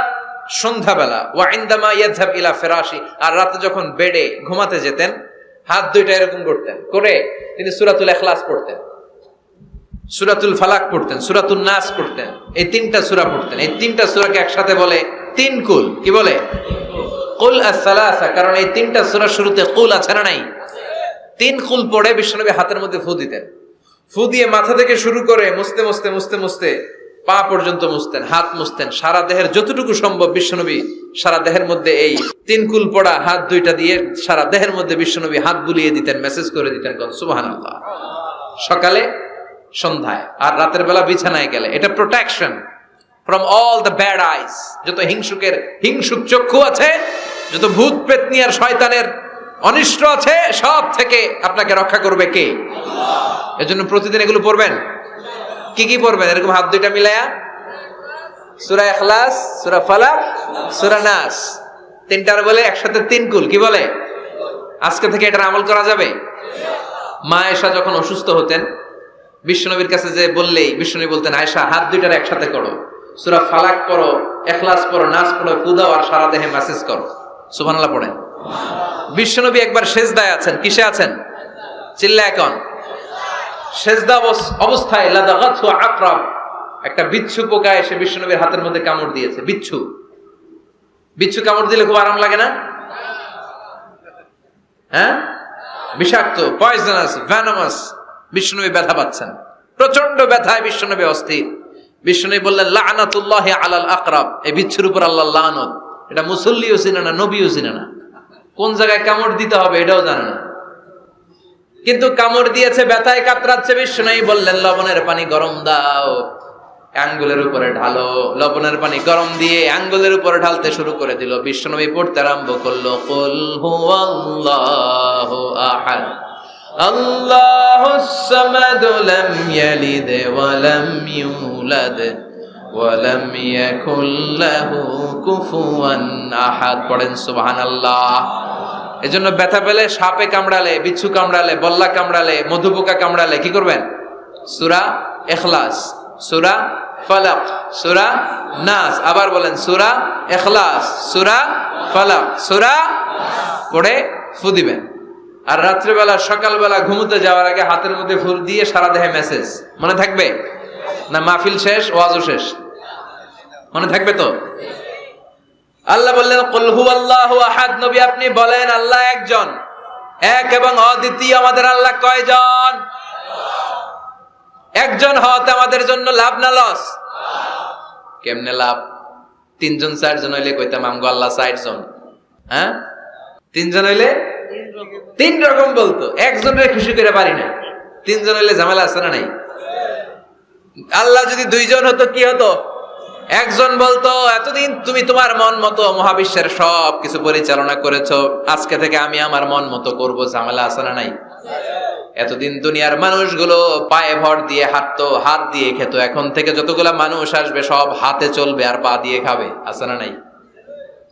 সন্ধ্যাবেলা, ওয়া ইনদামা ইয়াযহাব ইলা ফিরাশি, আর রাতে যখন বেডে ঘুমাতে যেতেন, হাত দুইটা এরকম করতেন, করে তিনি সূরাতুল ইখলাস পড়তেন, সূরাতুল ফালাক পড়তেন, সূরাতুন নাস পড়তেন। এই 3টা সূরা পড়তেন। এই 3টা সূরাকে একসাথে বলে 3 কুল। কি বলে? কুল আস-সালাসা, কারণ এই 3টা সূরার শুরুতে কুল আছে না নাই? 3 কুল পড়ে বিশ্বনবী হাতের মধ্যে ফু দিতেন। ফু দিয়ে মাথা থেকে শুরু করে মুছতে মুছতে মুছতে মুছতে পা পর্যন্ত মুছতেন, হাত মুছতেন, সারা দেহের যতটুকু সম্ভব বিশ্বনবী সারা দেহের মধ্যে এই 3 কুল পড়া হাত দুইটা দিয়ে সারা দেহের মধ্যে বিশ্বনবী হাত বুলিয়ে দিতেন, মেসেজ করে দিতেন, সুবহানাল্লাহ। সকালে, সন্ধ্যায়, আর রাতের বেলা বিছানায় গেলে। এটা protection from all the bad আইস। যত হিংসুক চক্ষু আছে, যত ভূত পেতনি আর শয়তানের অনিষ্ট আছে, সব থেকে আপনাকে রক্ষা করবে কে? আল্লাহ। এজন্য প্রতিদিন এগুলো পড়বেন। কি কি পড়বেন? এরকম হাত দুইটা মিলায়া সূরা ইখলাস, সূরা ফালাক, সূরা নাস, 3টার বলে একসাথে 3 কুল। কি বলে? আজকে থেকে এটার আমল করা যাবে। মা আয়েশা যখন অসুস্থ হতেন, বিশ্বনবীর কাছে যে বললেই বিশ্বনবী বলতেন, আয়েশা, হাত দুইটার একসাথে করো। সূরা ফালাক পড়ো, ইখলাস পড়ো, নাস পড়ো, ফুদাও আর সারা দেহে মেসেজ করো। সুবহানাল্লাহ পড়েন। বিশ্বনবী একবার সেজদায় আছেন। কিসে আছেন? চিল্লা এখন। সেজদা অবস্থায় লাদাগাতহু আকরাব, একটা বিচ্ছু পোকা এসে বিশ্বনবীর হাতের মধ্যে কামড় দিয়েছে। বিচ্ছু কামড় দিলে খুব আরাম লাগে না? হ্যাঁ, বিষাক্ত, পয়জনাস, ভ্যানামাস। বিশ্বনবী ব্যথা পাচ্ছেন, প্রচন্ড ব্যথায় বিশ্বনবী অস্থির। বিশ্বনবী বললেন লাআনাতুল্লাহি আলাল আকরাব, এই বিচ্ছুর উপর আল্লাহর লানত। এটা মুসল্লিও চিনে না, নবীও চিনে না, কোন জায়গায় কামড় দিতে হবে এটাও জানে না, কিন্তু কামড় দিয়েছে, ব্যথায় কাতরাচ্ছে। বিশ্বনবী বললেন লবণের পানি গরম দাও, আঙ্গুলের উপরে ঢালো। লবণের পানি গরম দিয়ে আঙ্গুলের উপরে ঢালতে শুরু করে দিল। বিশ্বনবী পড়তে আরম্ভ করলো কুল হুয়াল্লাহু আহাদ আল্লাহুস সামাদ লাম ইয়ালিদ ওয়া লাম ইউলাদ ওয়া লাম ইয়াকুল লাহু কুফুয়ান আহাদ। পড়েন সুবহানাল্লাহ। এজন্য ব্যথা পেলে, সাপে কামড়ালে, বিচ্ছু কামড়ালে, বল্লা কামড়ালে, মধুপোকা কামড়ালে কি করবেন? সূরা ইখলাস, সূরা ফালাক, সূরা নাস, আবার বলেন সূরা ইখলাস, সূরা ফালাক, সূরা পড়ে ফু দিবেন। আর রাত্রিবেলা, সকালবেলা ঘুমোতে যাওয়ার আগে হাতের মধ্যে ফুল দিয়ে সারা দেহে মেসেজ। মনে থাকবে না? মাহফিল শেষ, ওয়াজও শেষ, মনে থাকবে তো? আল্লাহ বললেন কুল হুয়াল্লাহু আহাদ, নবী আপনি বলেন আল্লাহ একজন, এক এবং অদ্বিতীয়। আমাদের আল্লাহ কয়জন? একজন হওয়াতে আমাদের জন্য লাভ না লস? কেমনে লাভ? 3 জন 4 জন হইলে কইতাম আমগো আল্লাহ 4 জন। হ্যাঁ, 3 জন হইলে 3 রকম বলতো, একজনের খুশি করে পারি না। 3 জন হইলে ঝামেলা আছে না নাই? আল্লাহ যদি 2 জন হতো কি হতো? একজন বলতো এতদিন তুমি তোমার মন মতো মহাবিশ্বের সব কিছু পরিচালনা করেছো, আজকে থেকে আমি আমার মন মতো করবো। ঝামেলা আছে না নাই? এতদিন দুনিয়ার মানুষগুলো পায়ে ভর দিয়ে হাঁটতো, হাত দিয়ে খেত, এখন থেকে যতগুলা মানুষ আসবে সব হাতে চলবে আর পা দিয়ে খাবে। আছে না নাই?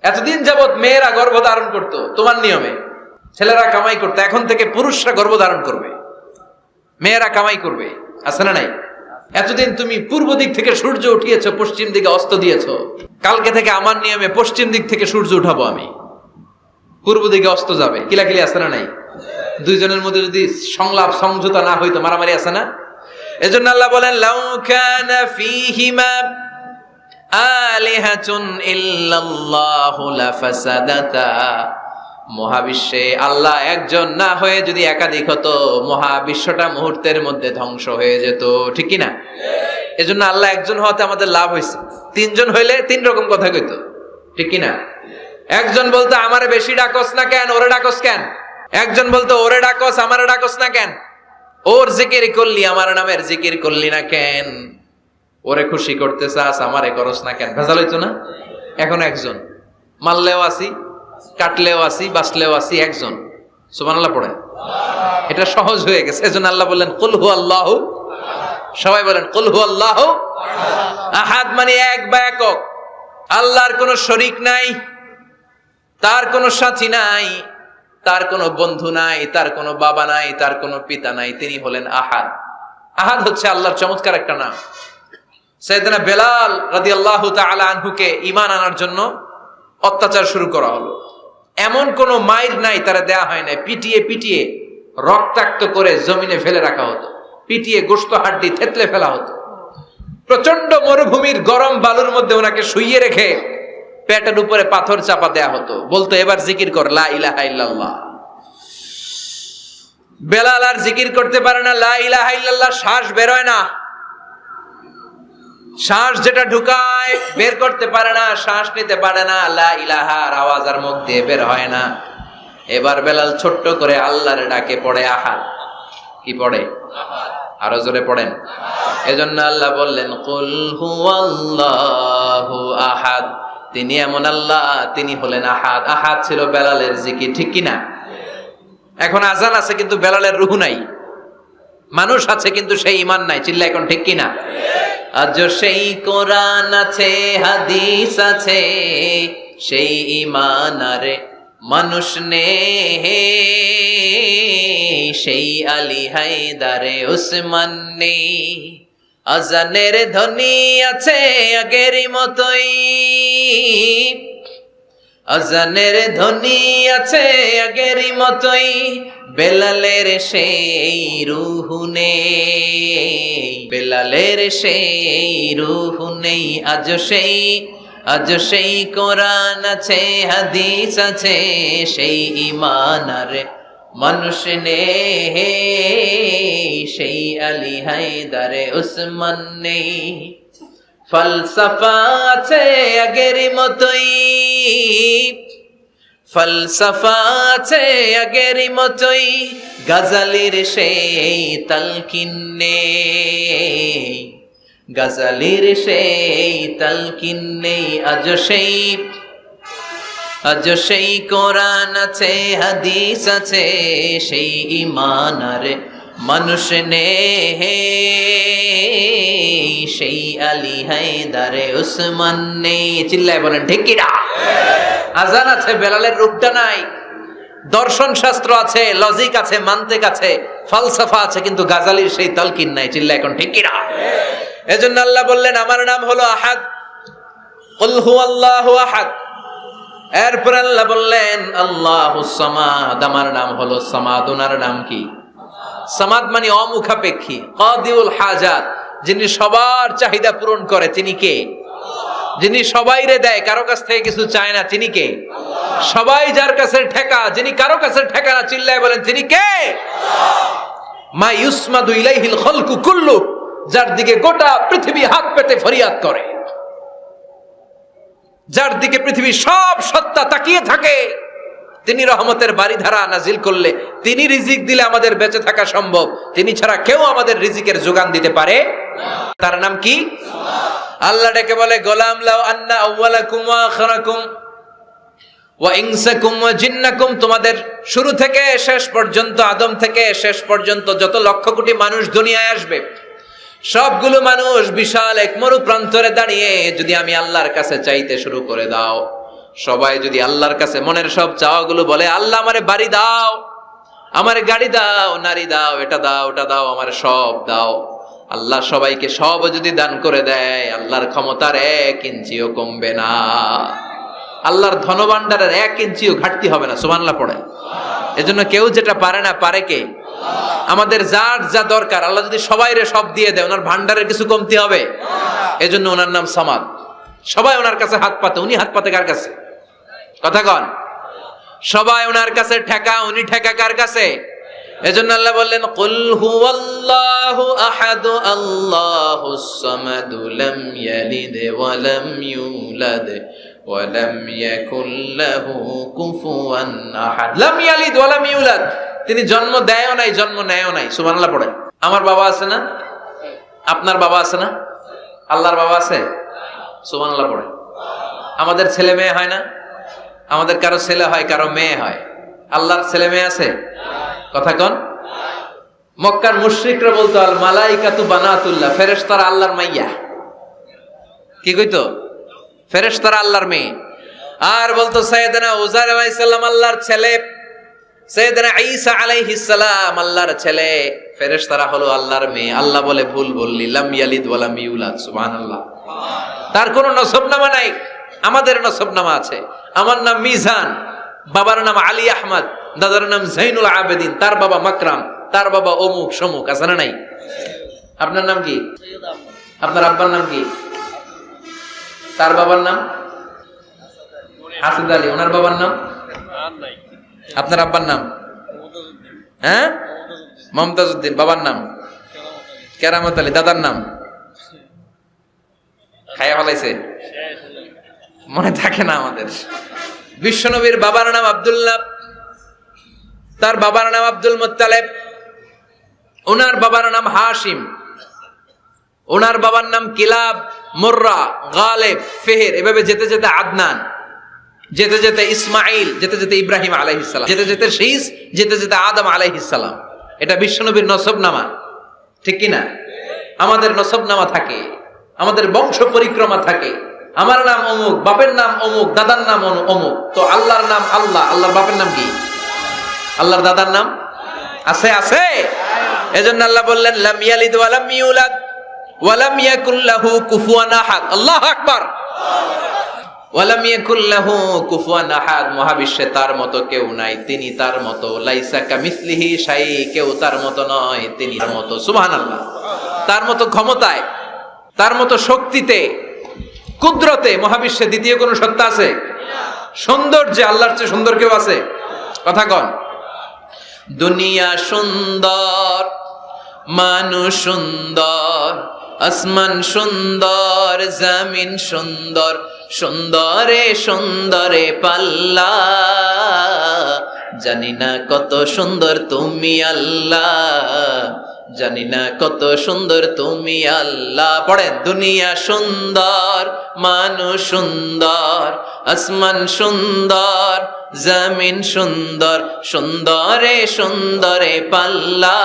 এতদিন যাবত মেয়েরা গর্ভধারণ করতো তোমার নিয়মে, ছেলেরা কামাই করতো, এখন থেকে পুরুষরা গর্ভধারণ করবে, মেয়েরা কামাই করবে। আছে না নাই? এতদিন তুমি পূর্ব দিক থেকে সূর্য উঠিয়েছো, পশ্চিম দিকে অস্ত দিয়েছো, কালকে থেকে আমার নিয়মে পশ্চিম দিক থেকে সূর্য উঠাবো আমি, পূর্ব দিকে অস্ত যাবে। কিলাকিলি আছে না নাই? 2 জনের মধ্যে যদি সংলাপ সমঝোতা না হইতো, মারামারি আছে না? এজন্য আল্লাহ বলেন লাউ কানা ফীহিমা আলিহাতুন ইল্লাল্লাহু লাফাসাদাতা, মহাবিশ্বে আল্লাহ একজন না হয়ে যদি একাধিক হতো, মহাবিশ্বটা মুহূর্তের মধ্যে ধ্বংস হয়ে যেত। ঠিক কি না? এজন্য আল্লাহ একজন হওয়াতে আমাদের লাভ হয়েছে। 3 জন হইলে 3 রকম কথা কইতো। ঠিক কি না? একজন বলতো আমারে বেশি ডাকস না কেন, ওরে ডাকস কেন? একজন বলতো ওরে ডাকস, আমারে ডাকস না কেন? ওর জিকির করলি, আমার নামের জিকির করলি না কেন? ওরে খুশি করতে চাস, আমারে করস না কেন? ভেজাল হইতো না? এখন একজন, মারলেও আসি, কাটলেও আসি, বাঁচলেও আসি, একজন। সুবহানাল্লাহ পড়েন। এটা সহজ হয়ে গেছে। এজন্য আল্লাহ বললেন কুল হুয়াল্লাহু, সবাই বলেন কুল হুয়াল্লাহু আহাদ, মানে এক বা একক। আল্লাহর কোনো শরীক নাই, তার কোনো সাথী নাই, তার কোনো বন্ধু নাই, তার কোনো বাবা নাই, তার কোনো পিতা নাই, তিনি হলেন আহাদ। আহাদ হচ্ছে আল্লাহর চমৎকার একটা নাম। সাইয়েদনা বেলাল রাদিয়াল্লাহু তাআলা আনহুকে ঈমান আনার জন্য অত্যাচার শুরু করা হলো। এমন কোন মাইর নাই তারা দেয়া হয় না, পিটিয়ে পিটিয়ে রক্তাক্ত করে জমিনে ফেলে রাখা হতো, পিটিয়ে গোশত হাড্ডি থেতলে ফেলা হতো। প্রচন্ড মরুভূমির গরম বালুর মধ্যে ওনাকে শুইয়ে রেখে পেটের উপরে পাথর চাপা দেয়া হতো, বলতো এবার জিকির কর লা ইলাহা ইল্লাল্লাহ। বেলাল আর জিকির করতে পারে না, লা ইলাহা ইল্লাল্লাহ শ্বাস বেরোয় না, শ্বাস যেটা ঢুকায় বের করতে পারে না, শ্বাস নিতে পারে না, লা ইলাহার আওয়াজ আর মুখ দিয়ে বের হয় না। এবার বেলাল ছোট্ট করে আল্লাহর ডাকে পড়ে আহাদ। কি পড়ে? আরো জোরে পড়েন। এজন্য আল্লাহ বললেন কুল হুয়াল্লাহু আহাদ, তিনি এমন আল্লাহ, তিনি হলেন আহাদ। আহাদ ছিল বেলালের জিকির। ঠিক কিনা? এখন আজান আছে কিন্তু বেলালের রূহ নাই, মানুষ আছে কিন্তু সেই ঈমান নাই। চিল্লা এখন ঠিক কিনা? আজ সেই কোরআন আছে, হাদিস আছে, সেই ঈমান আরে মানুষ নে, সেই আলী হায়দারে উসমান নেই, আজানের ধ্বনি আছে আগেরই মতোই, আজানের ধ্বনি আছে আগেরই মতোই, বেলালের সেই রূহ নেই, বেলালের সেই রূহ নেই। আজ সেই কোরআন আছে, হাদিস আছে, সেই ঈমান আর মানুষ নেই, সেই আলী হায়দারে উসমান নেই। ফলসফা আছে আগেরই মতোই, ফলসফা আছে আগেরই মতোই, গাজালির সেই তালকিন নেই, গাজালির সেই তালকিন নেই। আজ সেই কোরআন আছে, হাদিস আছে, সেই ঈমান আর মানুষ নেই, সেই আলী হায়দারে উসমান নেই। চিল্লায় বলেন ঠিক কিনা? আজান আছে, বেলালের রূপটা নাই। দর্শন শাস্ত্র আছে, লজিক আছে, মান্তিক আছে, ফলসফা আছে, কিন্তু গাজালির সেই তালকিন নাই। চিল্লায় এখন ঠিক কিনা? এজন্য আল্লাহ বললেন আমার নাম হলো আহাদ, কুল হুয়াল্লাহু আহাদ। এরপর আল্লাহ বললেন আল্লাহুস সামাদ, আমার নাম হলো সামাদ। ওনার নাম কি? সামাদ মানে অমুখাপেক্ষী, কাদিউল হাজাত, যিনি সবার চাহিদা পূরণ করে। তিনি কে? যিনি সবাইরে দেয়, কারো কাছ থেকে কিছু চায় না। তিনি কে? সবাই যার কাছে ঠেকা, যিনি কারো কাছে ঠেকা না। চিল্লায় বলেন তিনি কে? মা ইউসমাদু ইলাইহিল খালকু কুল্লু, যার দিকে গোটা পৃথিবী হাত পেতে ফরিয়াদ করে, যার দিকে পৃথিবীর সব সত্তা তাকিয়ে থাকে। তিনি রহমতের বারিধারা নাজিল করলে, তিনি রিজিক দিলে আমাদের বেঁচে থাকা সম্ভব। তিনি ছাড়া কেউ আমাদের রিজিকের যোগান দিতে পারে না। তার নাম কি? আল্লাহ ডেকে বলে গোলাম লাউ আন্না আউওয়ালাকুম ওয়া আখিরাকুম ওয়া ইনসাকুম ওয়া জিন্নাকুম, তোমাদের শুরু থেকে শেষ পর্যন্ত, আদম থেকে শেষ পর্যন্ত যত লক্ষ কোটি মানুষ দুনিয়ায় আসবে, সবগুলো মানুষ বিশাল এক মরু প্রান্তরে দাঁড়িয়ে যদি আমি আল্লাহর কাছে চাইতে শুরু করে দাও, সবাই যদি আল্লাহর কাছে মনের সব চাওয়াগুলো বলে, আল্লাহ আমারে বাড়ি দাও, আমারে গাড়ি দাও, নারী দাও, এটা দাও, ওটা দাও, আমারে সব দাও, আল্লাহ সবাইকে সব যদি দান করে দেয়, আল্লাহর ক্ষমতার 1 ইঞ্চিও কমবে না, আল্লাহর ধনভাণ্ডারের 1 ইঞ্চিও ঘাটতি হবে না। সুবহানাল্লাহ পড়ে। এজন্য কেউ যেটা পারে না, পারে কে? আমাদের যার যা দরকার আল্লাহ যদি সবাইরে সব দিয়ে দেয়, ওনার ভান্ডারের কিছু কমতি হবে? এজন্য ওনার নাম সামাদ। সবাই ওনার কাছে হাত পাতে, উনি হাত পাতে কার কাছে? কথা কন। সবাই ওনার কাছে ঠেকা, উনি ঠেকা কার কাছে? এজন্য আল্লাহ বললেন কুল হুয়াল্লাহু আহাদ আল্লাহুস সামাদ লাম ইয়ালিদ ওয়া লাম ইউলাদ ওয়া লাম ইয়াকুল লাহু কুফুয়ান আহাদ। লাম ইয়ালিদ ওয়া লাম ইউলাদ, তিনি জন্ম দেয়ও নাই, জন্ম নেয়ও নাই। সুবহানাল্লাহ পড়েন। আমার বাবা আছে না? আপনার বাবা আছে না? আল্লাহর বাবা আছে? সুবহানাল্লাহ পড়েন। আমাদের ছেলে মেয়ে হয় না? আমাদের কারো ছেলে হয়, কারো মেয়ে হয়। আল্লাহর ছেলে মেয়ে আছে? কথা কন। মক্কার মুশরিকরা বলতো আল মালাইকাতু বানাতুল্লাহ, ফেরেশতারা আল্লাহর মাইয়া। কি কইতো? ফেরেশতারা আল্লাহর মেয়ে। আর বলতো সাইয়েদনা উযাইর আলাইহিস সালাম আল্লাহর ছেলে, সাইয়েদনা ঈসা আলাইহিস সালাম আল্লাহর ছেলে, ফেরেশতারা হলো আল্লাহর মেয়ে। আল্লাহ বলে ভুল বললি, লাম ইয়ালিদ ওয়া লাম ইউলাদ। সুবহানাল্লাহ। তার কোনো নসবনামা নাই, আমাদের নসবনামা আছে। আমার নাম মিজান, বাবার নাম আলী আহমদ, দাদার নাম জাইনুল আবেদিন, তার বাবা মাকরাম, তার বাবা অমুক সমুক। আছে না নাই? আপনার নাম কি? আপনার আব্বার নাম কি? তার বাবার নাম হাসান আলী, ওনার বাবার নাম? আপনার আব্বার নাম? হ্যাঁ, মমতাজ উদ্দিন। বাবার নাম কেরামত আলী। দাদার নাম খায়া ফলাইছে, মনে থাকে না আমাদের। বিশ্বনবীর বাবার নাম আব্দুল্লাহ, তার বাবার নাম আব্দুল মুত্তালিব, ওনার বাবার নাম হাশিম, ওনার বাবার নাম কিলাব, মুররা, গালেব, ফেহের, এভাবে যেতে যেতে আদনান, যেতে যেতে ইসমাইল, যেতে যেতে ইব্রাহিম আলাইহিস সালাম, যেতে যেতে শীস, যেতে যেতে আদম আলাইহিস সালাম। এটা বিশ্বনবীর নসবনামা, ঠিক কি না? আমাদের নসবনামা থাকে, আমাদের বংশ পরিক্রমা থাকে। আমার নাম অমুক, বাপের নাম অমুক, দাদার নাম অমুক। তো আল্লাহর নাম আল্লাহ, আল্লাহর বাপের নাম কি? আল্লাহর দাদার নাম আছে? আছে। এজন্য আল্লাহ বললেন লাম ইয়ালিদ ওয়া লাম ইউলাদ ওয়ালাম ইয়াকুল লাহু কুফুয়ান আহাদ। আল্লাহু আকবার। ওয়ালাম ইয়াকুল লাহু কুফুয়ান আহাদ, মহাবিশ্বে তার মতো কেউ নাই, তিনি তার মতো। লাইসা কামিসলিহি শাই, কেউ তার মতো নয়, তিনি তার মতো। সুবহানাল্লাহ। তার মতো ক্ষমতায়, তার মতো শক্তিতে, কুদরতে মহাবিশ্বে দ্বিতীয় কোন সত্তা আছে? সৌন্দর্যে আল্লাহর চেয়ে সুন্দর কেউ আছে? কথা কন। দুনিয়া সুন্দর, মানুষ সুন্দর, আসমান সুন্দর, জমিন সুন্দর, সুন্দরে সুন্দরে পাল্লা। জানি না কত সুন্দর তুমি আল্লাহ, জানি না কত সুন্দর তুমি আল্লাহ। পড়েন, দুনিয়া সুন্দর, মানুষ সুন্দর, আসমান সুন্দর, জমিন সুন্দর, সুন্দরে সুন্দরে পাল্লা।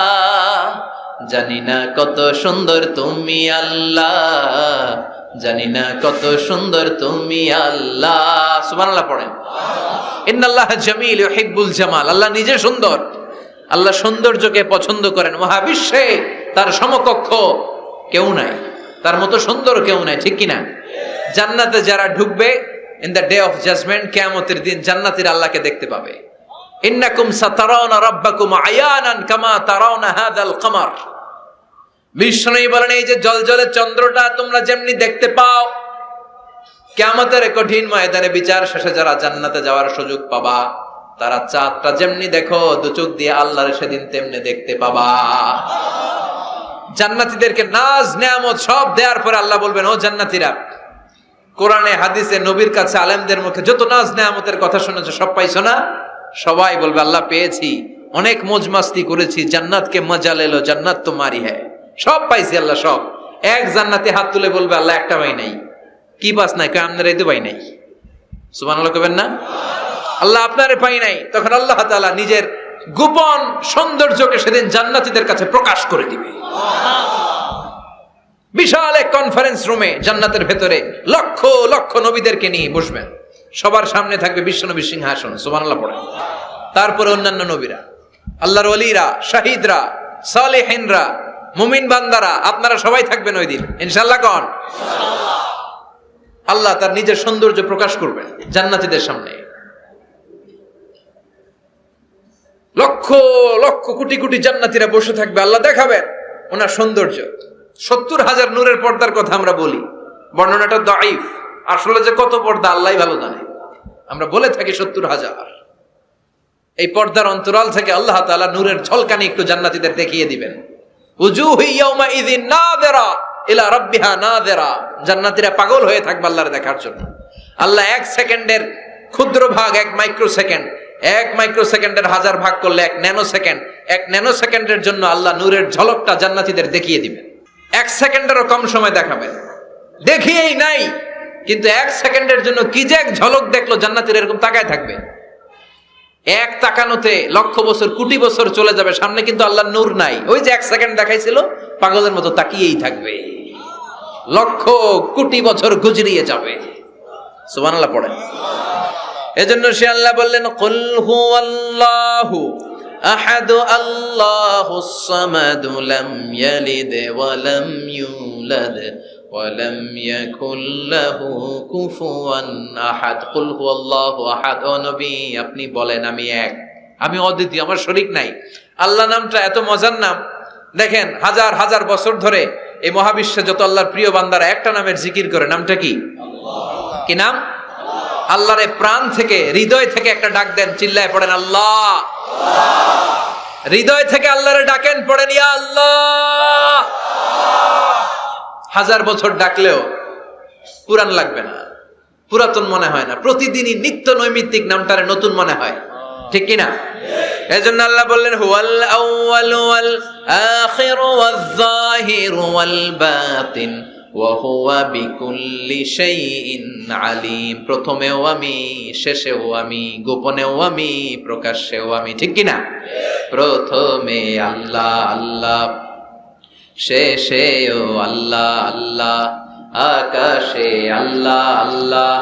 জানি না কত সুন্দর তুমি আল্লাহ, জানি না কত সুন্দর তুমি আল্লাহ। সুবহানাল্লাহ পড়েন। ইন্নাল্লাহ জামিল ইউহিব্বুল জামাল। আল্লাহ নিজে সুন্দর, আল্লাহ সৌন্দর্যকে পছন্দ করেন। মহাবিশ্বে তার সমকক্ষ কেউ নাই, তার মতো সুন্দর কেউ নাই, ঠিক কিনা? জান্নাতে যারা ঢুকবে in the day of judgement, কিয়ামতের দিন জান্নাতীরা আল্লাহকে দেখতে পাবে। ইন্নাকুম সাতারাউনা রাব্বাকুম আয়ানান কামা তারাউনা হাযাল কমার। বিষ্ণু বলেন, এই যে জলজলে চন্দ্রটা তোমরা যেমনি দেখতে পাও, কিয়ামতের কঠিন ময়দানে বিচার শেষে যারা জান্নাতে যাওয়ার সুযোগ পাবা, তারা চাঁদটা যেমনি দেখো দু চোখ দিয়ে আল্লাহর সেদিন তেমনি দেখতে পাবা। জান্নাতীদেরকে নাজ নেয়ামত সব দেওয়ার পরে আল্লাহ বলবেন, ও জান্নাতীরা, কোরআনে হাদিসে নবীর কাছে আলেমদের মুখে যত নাজ নেয়ামতের কথা শুনেছো সব পাইছো না? সবাই বলবে, আল্লাহ পেয়েছি, অনেক মौज मस्ती করেছি, জান্নাতকে মজা লেলো, জান্নাত তোমারি হ্যায়। সব পাইছি আল্লাহ, সব। এক জান্নাতি হাত তুলে বলবে, আল্লাহ একটা পাই নাই। কি পাস নাই? কয় আপনারাই তো পাই নাই। সুবহানাল্লাহ কইবেন না? আল্লাহ আপনারে পাই নাই। তখন আল্লাহ তাআলা নিজের গোপন সৌন্দর্যকে সেদিন জান্নাতীদের কাছে প্রকাশ করে দিবে। বিশাল এক কনফারেন্স রুমে জান্নাতের ভেতরে লক্ষ লক্ষ নবীদেরকে নিয়ে বসবেন। সবার সামনে থাকবে বিশ্বনবীর সিংহাসন। সুবহানাল্লাহ পড়ে। তারপরে অন্যান্য নবীরা, আল্লাহর ওলিরা, শাহিদরা, সালেহিনরা, মুমিন বান্দারা, আপনারা সবাই থাকবেন ওই দিন ইনশাআল্লাহ। কোন আল্লাহ তার নিজের সৌন্দর্য প্রকাশ করবেন জান্নাতীদের সামনে। লক্ষ লক্ষ কোটি কোটি জান্নাতীরা বসে থাকবে, আল্লাহ দেখাবেন ওনার সৌন্দর্য। 70,000 নূরের পর্দার কথা আমরা বলি, বর্ণনাটা দাঈফ। আসলে যে কত পর্দা আল্লাহই ভালো জানে। আমরা বলে থাকি 70,000। এই পর্দার অন্তরাল থেকে আল্লাহ তাআলা নূরের ঝলকানি একটু জান্নাতীদের দেখিয়ে দিবেন। উজুহু ইয়াউমা ইযিন নাযিরা ইলা রাব্বিহা নাযিরা। জান্নাতীরা পাগল হয়ে থাকবে আল্লাহর দেখার জন্য। আল্লাহ 1 সেকেন্ডের ক্ষুদ্র ভাগ, 1 মাইক্রোসেকেন্ড, 1 মাইক্রোসেকেন্ডের 1000 ভাগ করলে 1 ন্যানোসেকেন্ড, 1 ন্যানোসেকেন্ডের জন্য আল্লাহ নূরের ঝলকটা জান্নাতীদের দেখিয়ে দিবেন। 1 সেকেন্ডেরও কম সময় দেখাবেন, দেখিয়েই নাই, কিন্তু 1 সেকেন্ডের জন্য কি যে এক ঝলক দেখলো, জান্নাতীরা এরকম তাকায় থাকবে। এক তাকানোতে লক্ষ বছর, কোটি বছর চলে যাবে, সামনে কিন্তু আল্লাহর নূর নাই। ওই যে 1 সেকেন্ড দেখাইছিল, পাগলের মতো তাকিয়েই থাকবে। লক্ষ কোটি বছর গুজরিয়ে যাবে। সুবহানাল্লাহ পড়েন। এজন্য সে আল্লাহ বললেন, কুল হুয়াল্লাহু আহাদ আল্লাহুস সামাদ লাম ইয়ালিদ ওয়া লাম ইউলাদ ওয়া লাম ইয়াকুল লাহু কুফুয়ান আহাদ। কুল হুয়াল্লাহু আহাদ। ও নবী, আপনি বলেন, আমি এক, আমি অদ্বিতীয়, আমার শরীক নাই। আল্লাহ নামটা এত মজার নাম। দেখেন, হাজার হাজার বছর ধরে এই মহাবিশ্বে যত আল্লাহর প্রিয় বান্দারা একটা নামের জিকির করে, নামটা কি? আল্লাহ। কি নাম? আল্লাহরে প্রাণ থেকে, হৃদয় থেকে একটা ডাক দেন, চিল্লায় পড়েন আল্লাহ। হৃদয় থেকে আল্লাহরে ডাকেন, পড়েন ইয়া আল্লাহ। হাজার বছর ডাকলেও পুরান লাগবে না, পুরাতন মনে হয় না। প্রতিদিনই নিত্য নৈমিত্তিক নামটারে নতুন মনে হয়, ঠিক কিনা? এজন্য আল্লাহ বললেন, হুয়াল আউয়াল ওয়াল আখির ওয়াল যাহির ওয়াল বাতিন ওয়া হুয়া বিকুল্লি শাইইন আলিম। প্রথমেও আমি, শেষেও আমি, গোপনেও আমি, প্রকাশ্যেও আমি, ঠিক কিনা? প্রথমে আল্লাহ আল্লাহ, শেষেও আল্লাহ আল্লাহ, আকাশে আল্লাহ আল্লাহ,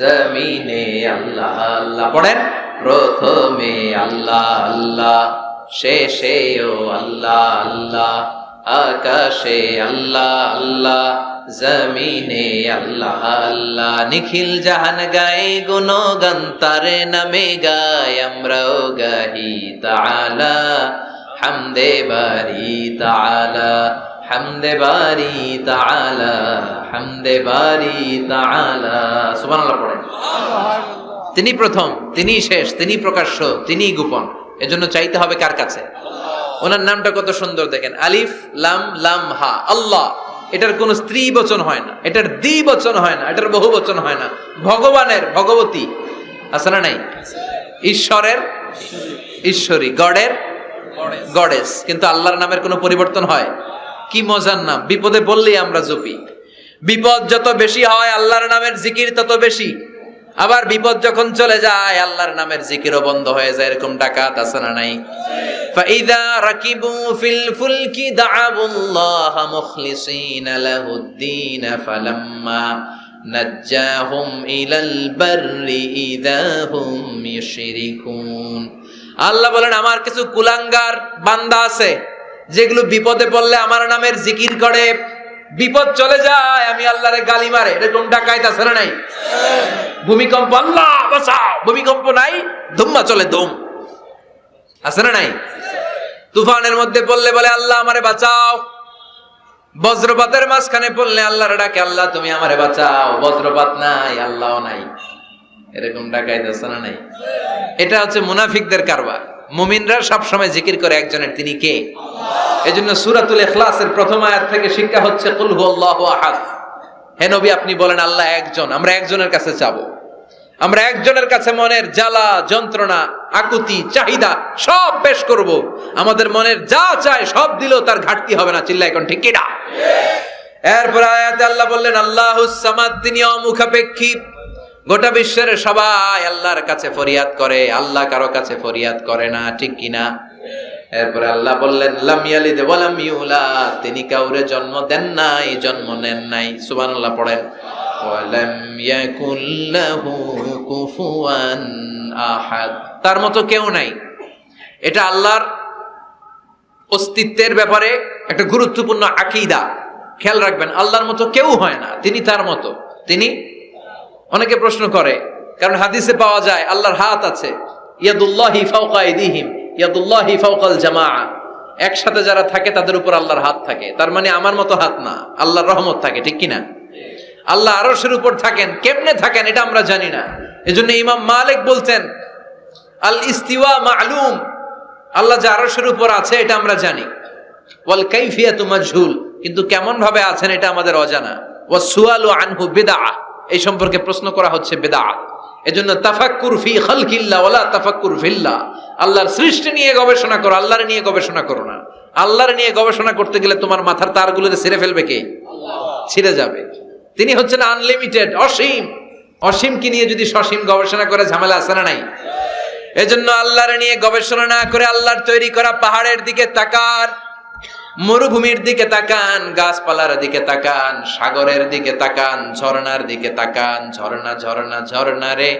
জমিনে আল্লাহ আল্লাহ। পড়েন, প্রথমে আল্লাহ আল্লাহ, শেষেও আল্লাহ আল্লাহ, আকাশে আল্লাহ আল্লাহ, জমিনে আল্লাহ আল্লাহ, নিখিল জাহান গায়ে গুণগান তারে নামে গায়, আমরাও গাহি তাআলা হামদে বারি তাআলা, হামদে বারি তাআলা, হামদে বারি তাআলা। সুবহানাল্লাহ পড়েন। তিনি প্রথম, তিনি শেষ, তিনি প্রকাশ্য, তিনি গোপন। এজন্য চাইতে হবে কার কাছে? ওনার নামটা কত সুন্দর দেখেন, আলিফ লাম লাম হা, আল্লাহ। এটার কোন স্ত্রী বচন হয় না, এটার দ্বিবচন হয় না, এটার বহু বচন হয় না। ভগবানের ভগবতী আছে না নাই? ঈশ্বরের ঈশ্বরী, গডের গডেস। কিন্তু আল্লাহর নামের কোনো পরিবর্তন হয়? কি মজার নাম! বিপদে পড়লেই আমরা জপি। বিপদ যত বেশি হয় আল্লাহর নামের জিকির তত বেশি। আবার বিপদ যখন চলে যায় আল্লাহর নামের জিকিরও বন্ধ হয়ে যায়। এরকম ডাকাত আছে না নাই? ফাইদা রাকিবু ফিল ফুলকি দাআবুল্লাহ মুখলিসিনা লাহুদ্দিন ফালাম্মা নাজ্জাহুম ইলাল বাররি ইযা হুম ইউশরিকুন। আল্লাহ বলেন, আমার কিছু কুলাঙ্গার বান্দা আছে যেগুলো বিপদে পড়লে আমার নামের জিকির করে, বিপদ চলে যায় আমি আল্লাহরে গালি মারে। এরকম ডাকাইত আছে না নাই? ভূমিকম্প, আল্লাহ বাঁচাও, ভূমিকম্প নাই, ধুম্মা চলে ধুম, আছে না নাই? তুফানের মধ্যে পড়লে বলে আল্লাহ আমারে বাঁচাও। বজ্রপাতের মাঝখানে পড়লে আল্লাহর ডাকে, আল্লাহ তুমি আমারে বাঁচাও। বজ্রপাত নাই, আল্লাহও নাই। এরকম ডাকাইত আছে না নাই? এটা হচ্ছে মুনাফিকদের কারবার। মুমিনরা সবসময় জিকির করে একজনের, তিনি কে? এজন্য সূরাতুল ইখলাসের প্রথম আয়াত থেকে শিক্ষা হচ্ছে কুল হুয়াল্লাহু আহাদ। হে নবী, আপনি বলেন আল্লাহ একজন। আমরা একজনের কাছে চাবো। আমরা একজনের কাছে মনের জ্বালা, যন্ত্রণা, আকুতি, চাহিদা সব পেশ করব। আমাদের মনের যা চায় সব দিলেও তার ঘাটতি হবে না। চিল্লায় কোন ঠিক কিনা? এরপর আয়াতে আল্লাহ বললেন আল্লাহুস সামাদ, তিনি অমুখাপেক্ষী। গোটা বিশ্বের সবাই আল্লাহর কাছে ফরিয়াদ করে, আল্লাহ কারো কাছে ফরিয়াদ করে না, ঠিক কিনা? এরপরে আল্লাহ বললেন লাম ইয়ালিদ ওয়া লাম ইউলাদ, তিনি কাউরে জন্ম দেন নাই, জন্ম নেন নাই। সুবহানাল্লাহ পড়েন। ওয়া লাম ইয়াকুল লাহু কুফুয়ান আহাদ, তার মতো কেউ নাই। এটা আল্লাহর অস্তিত্বের ব্যাপারে একটা গুরুত্বপূর্ণ আকীদা। খেয়াল রাখবেন, আল্লাহর মতো কেউ হয় না, তিনি তার মতো। তিনি, অনেকে প্রশ্ন করে, কারণ হাদিসে পাওয়া যায় আল্লাহর হাত আছে, ইয়াদুল্লাহি ফাওকা আইদিহিম, ইয়াদুল্লাহি ফাওকাল জামাআ। একসাথে যারা থাকে তাদের উপর আল্লাহর হাত থাকে। তার মানে আমার মতো হাত না, আল্লাহর রহমত থাকে, ঠিক কিনা? আল্লাহ আরশের উপর থাকেন, কেমনে থাকেন এটা আমরা জানি না। এজন্য ইমাম মালিক বলতেন আল ইস্তিওয়া মা'লুম, আল্লাহ যে আরশের উপর আছে এটা আমরা জানি। ওয়াল কাইফিয়াতু মাজহুল, কিন্তু কেমন ভাবে আছেন এটা আমাদের অজানা। ওয়াস সুআলু আনহু বিদআহ, এই সম্পর্কে প্রশ্ন করা হচ্ছে বিদআত। এজন্য তাফাক্কুর ফি খালকিল্লাহ ওয়ালা তাফাক্কুর ফিল্লাহ, আল্লাহর সৃষ্টি নিয়ে গবেষণা করো, আল্লাহর নিয়ে গবেষণা করো না। আল্লাহর নিয়ে গবেষণা করতে গেলে তোমার মাথার তারগুলোতে ছিঁড়ে ফেলবে কে? আল্লাহ। ছিঁড়ে যাবে। তিনি হচ্ছেন আনলিমিটেড, অসীম। অসীমকে নিয়ে যদি সসীম গবেষণা করে ঝামেলা আছে না নাই? এজন্য আল্লাহর নিয়ে গবেষণা না করে আল্লাহর তৈরি করা পাহাড়ের দিকে তাকান, মরুভূমির দিকে তাকান, গাছপালার দিকে তাকান, সাগরের দিকে তাকান, ঝর্ণার দিকে তাকান। ঝর্ণা ঝর্ণা ঝর্ণা রে,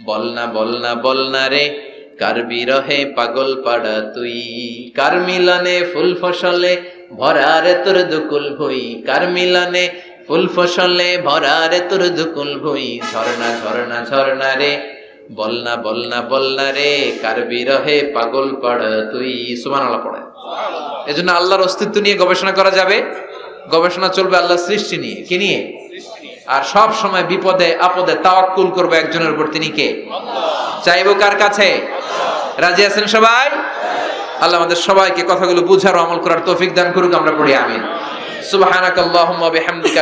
বলনা বলনা বলনা রে, কার বিরহে পাগল পাড়া তুই, কার মিলনে ফুল ফসলে ভরা রে তোর দুকুল ভুই, কার মিলনে ফুল ফসলে ভরা রে তোর দুকুল ভুই। ঝর্ণা ঝর্ণা ঝর্ণা রে, বলনা বলনা বলনা রে, কার বিরহে পাগল পাড়া তুই। সুবহানাল্লাহ পড়ে। এজন্য আল্লাহর অস্তিত্ব নিয়ে গবেষণা করা যাবে। গবেষণা চলবে আল্লাহর সৃষ্টি নিয়ে। কি নিয়ে? আর সব সময় বিপদে আপদে তাওয়াক্কুল করবে একজনের উপর, তিনি কে? আল্লাহ। চাইবো কার কাছে? রাজি আছেন সবাই? আল্লাহ আমাদের সবাইকে কথাগুলো বুঝার ও আমল করার তৌফিক দান করুক। আমরা পড়ি আমিন। সুবহানাকাল্লাহুম্মা বিহামদিকা।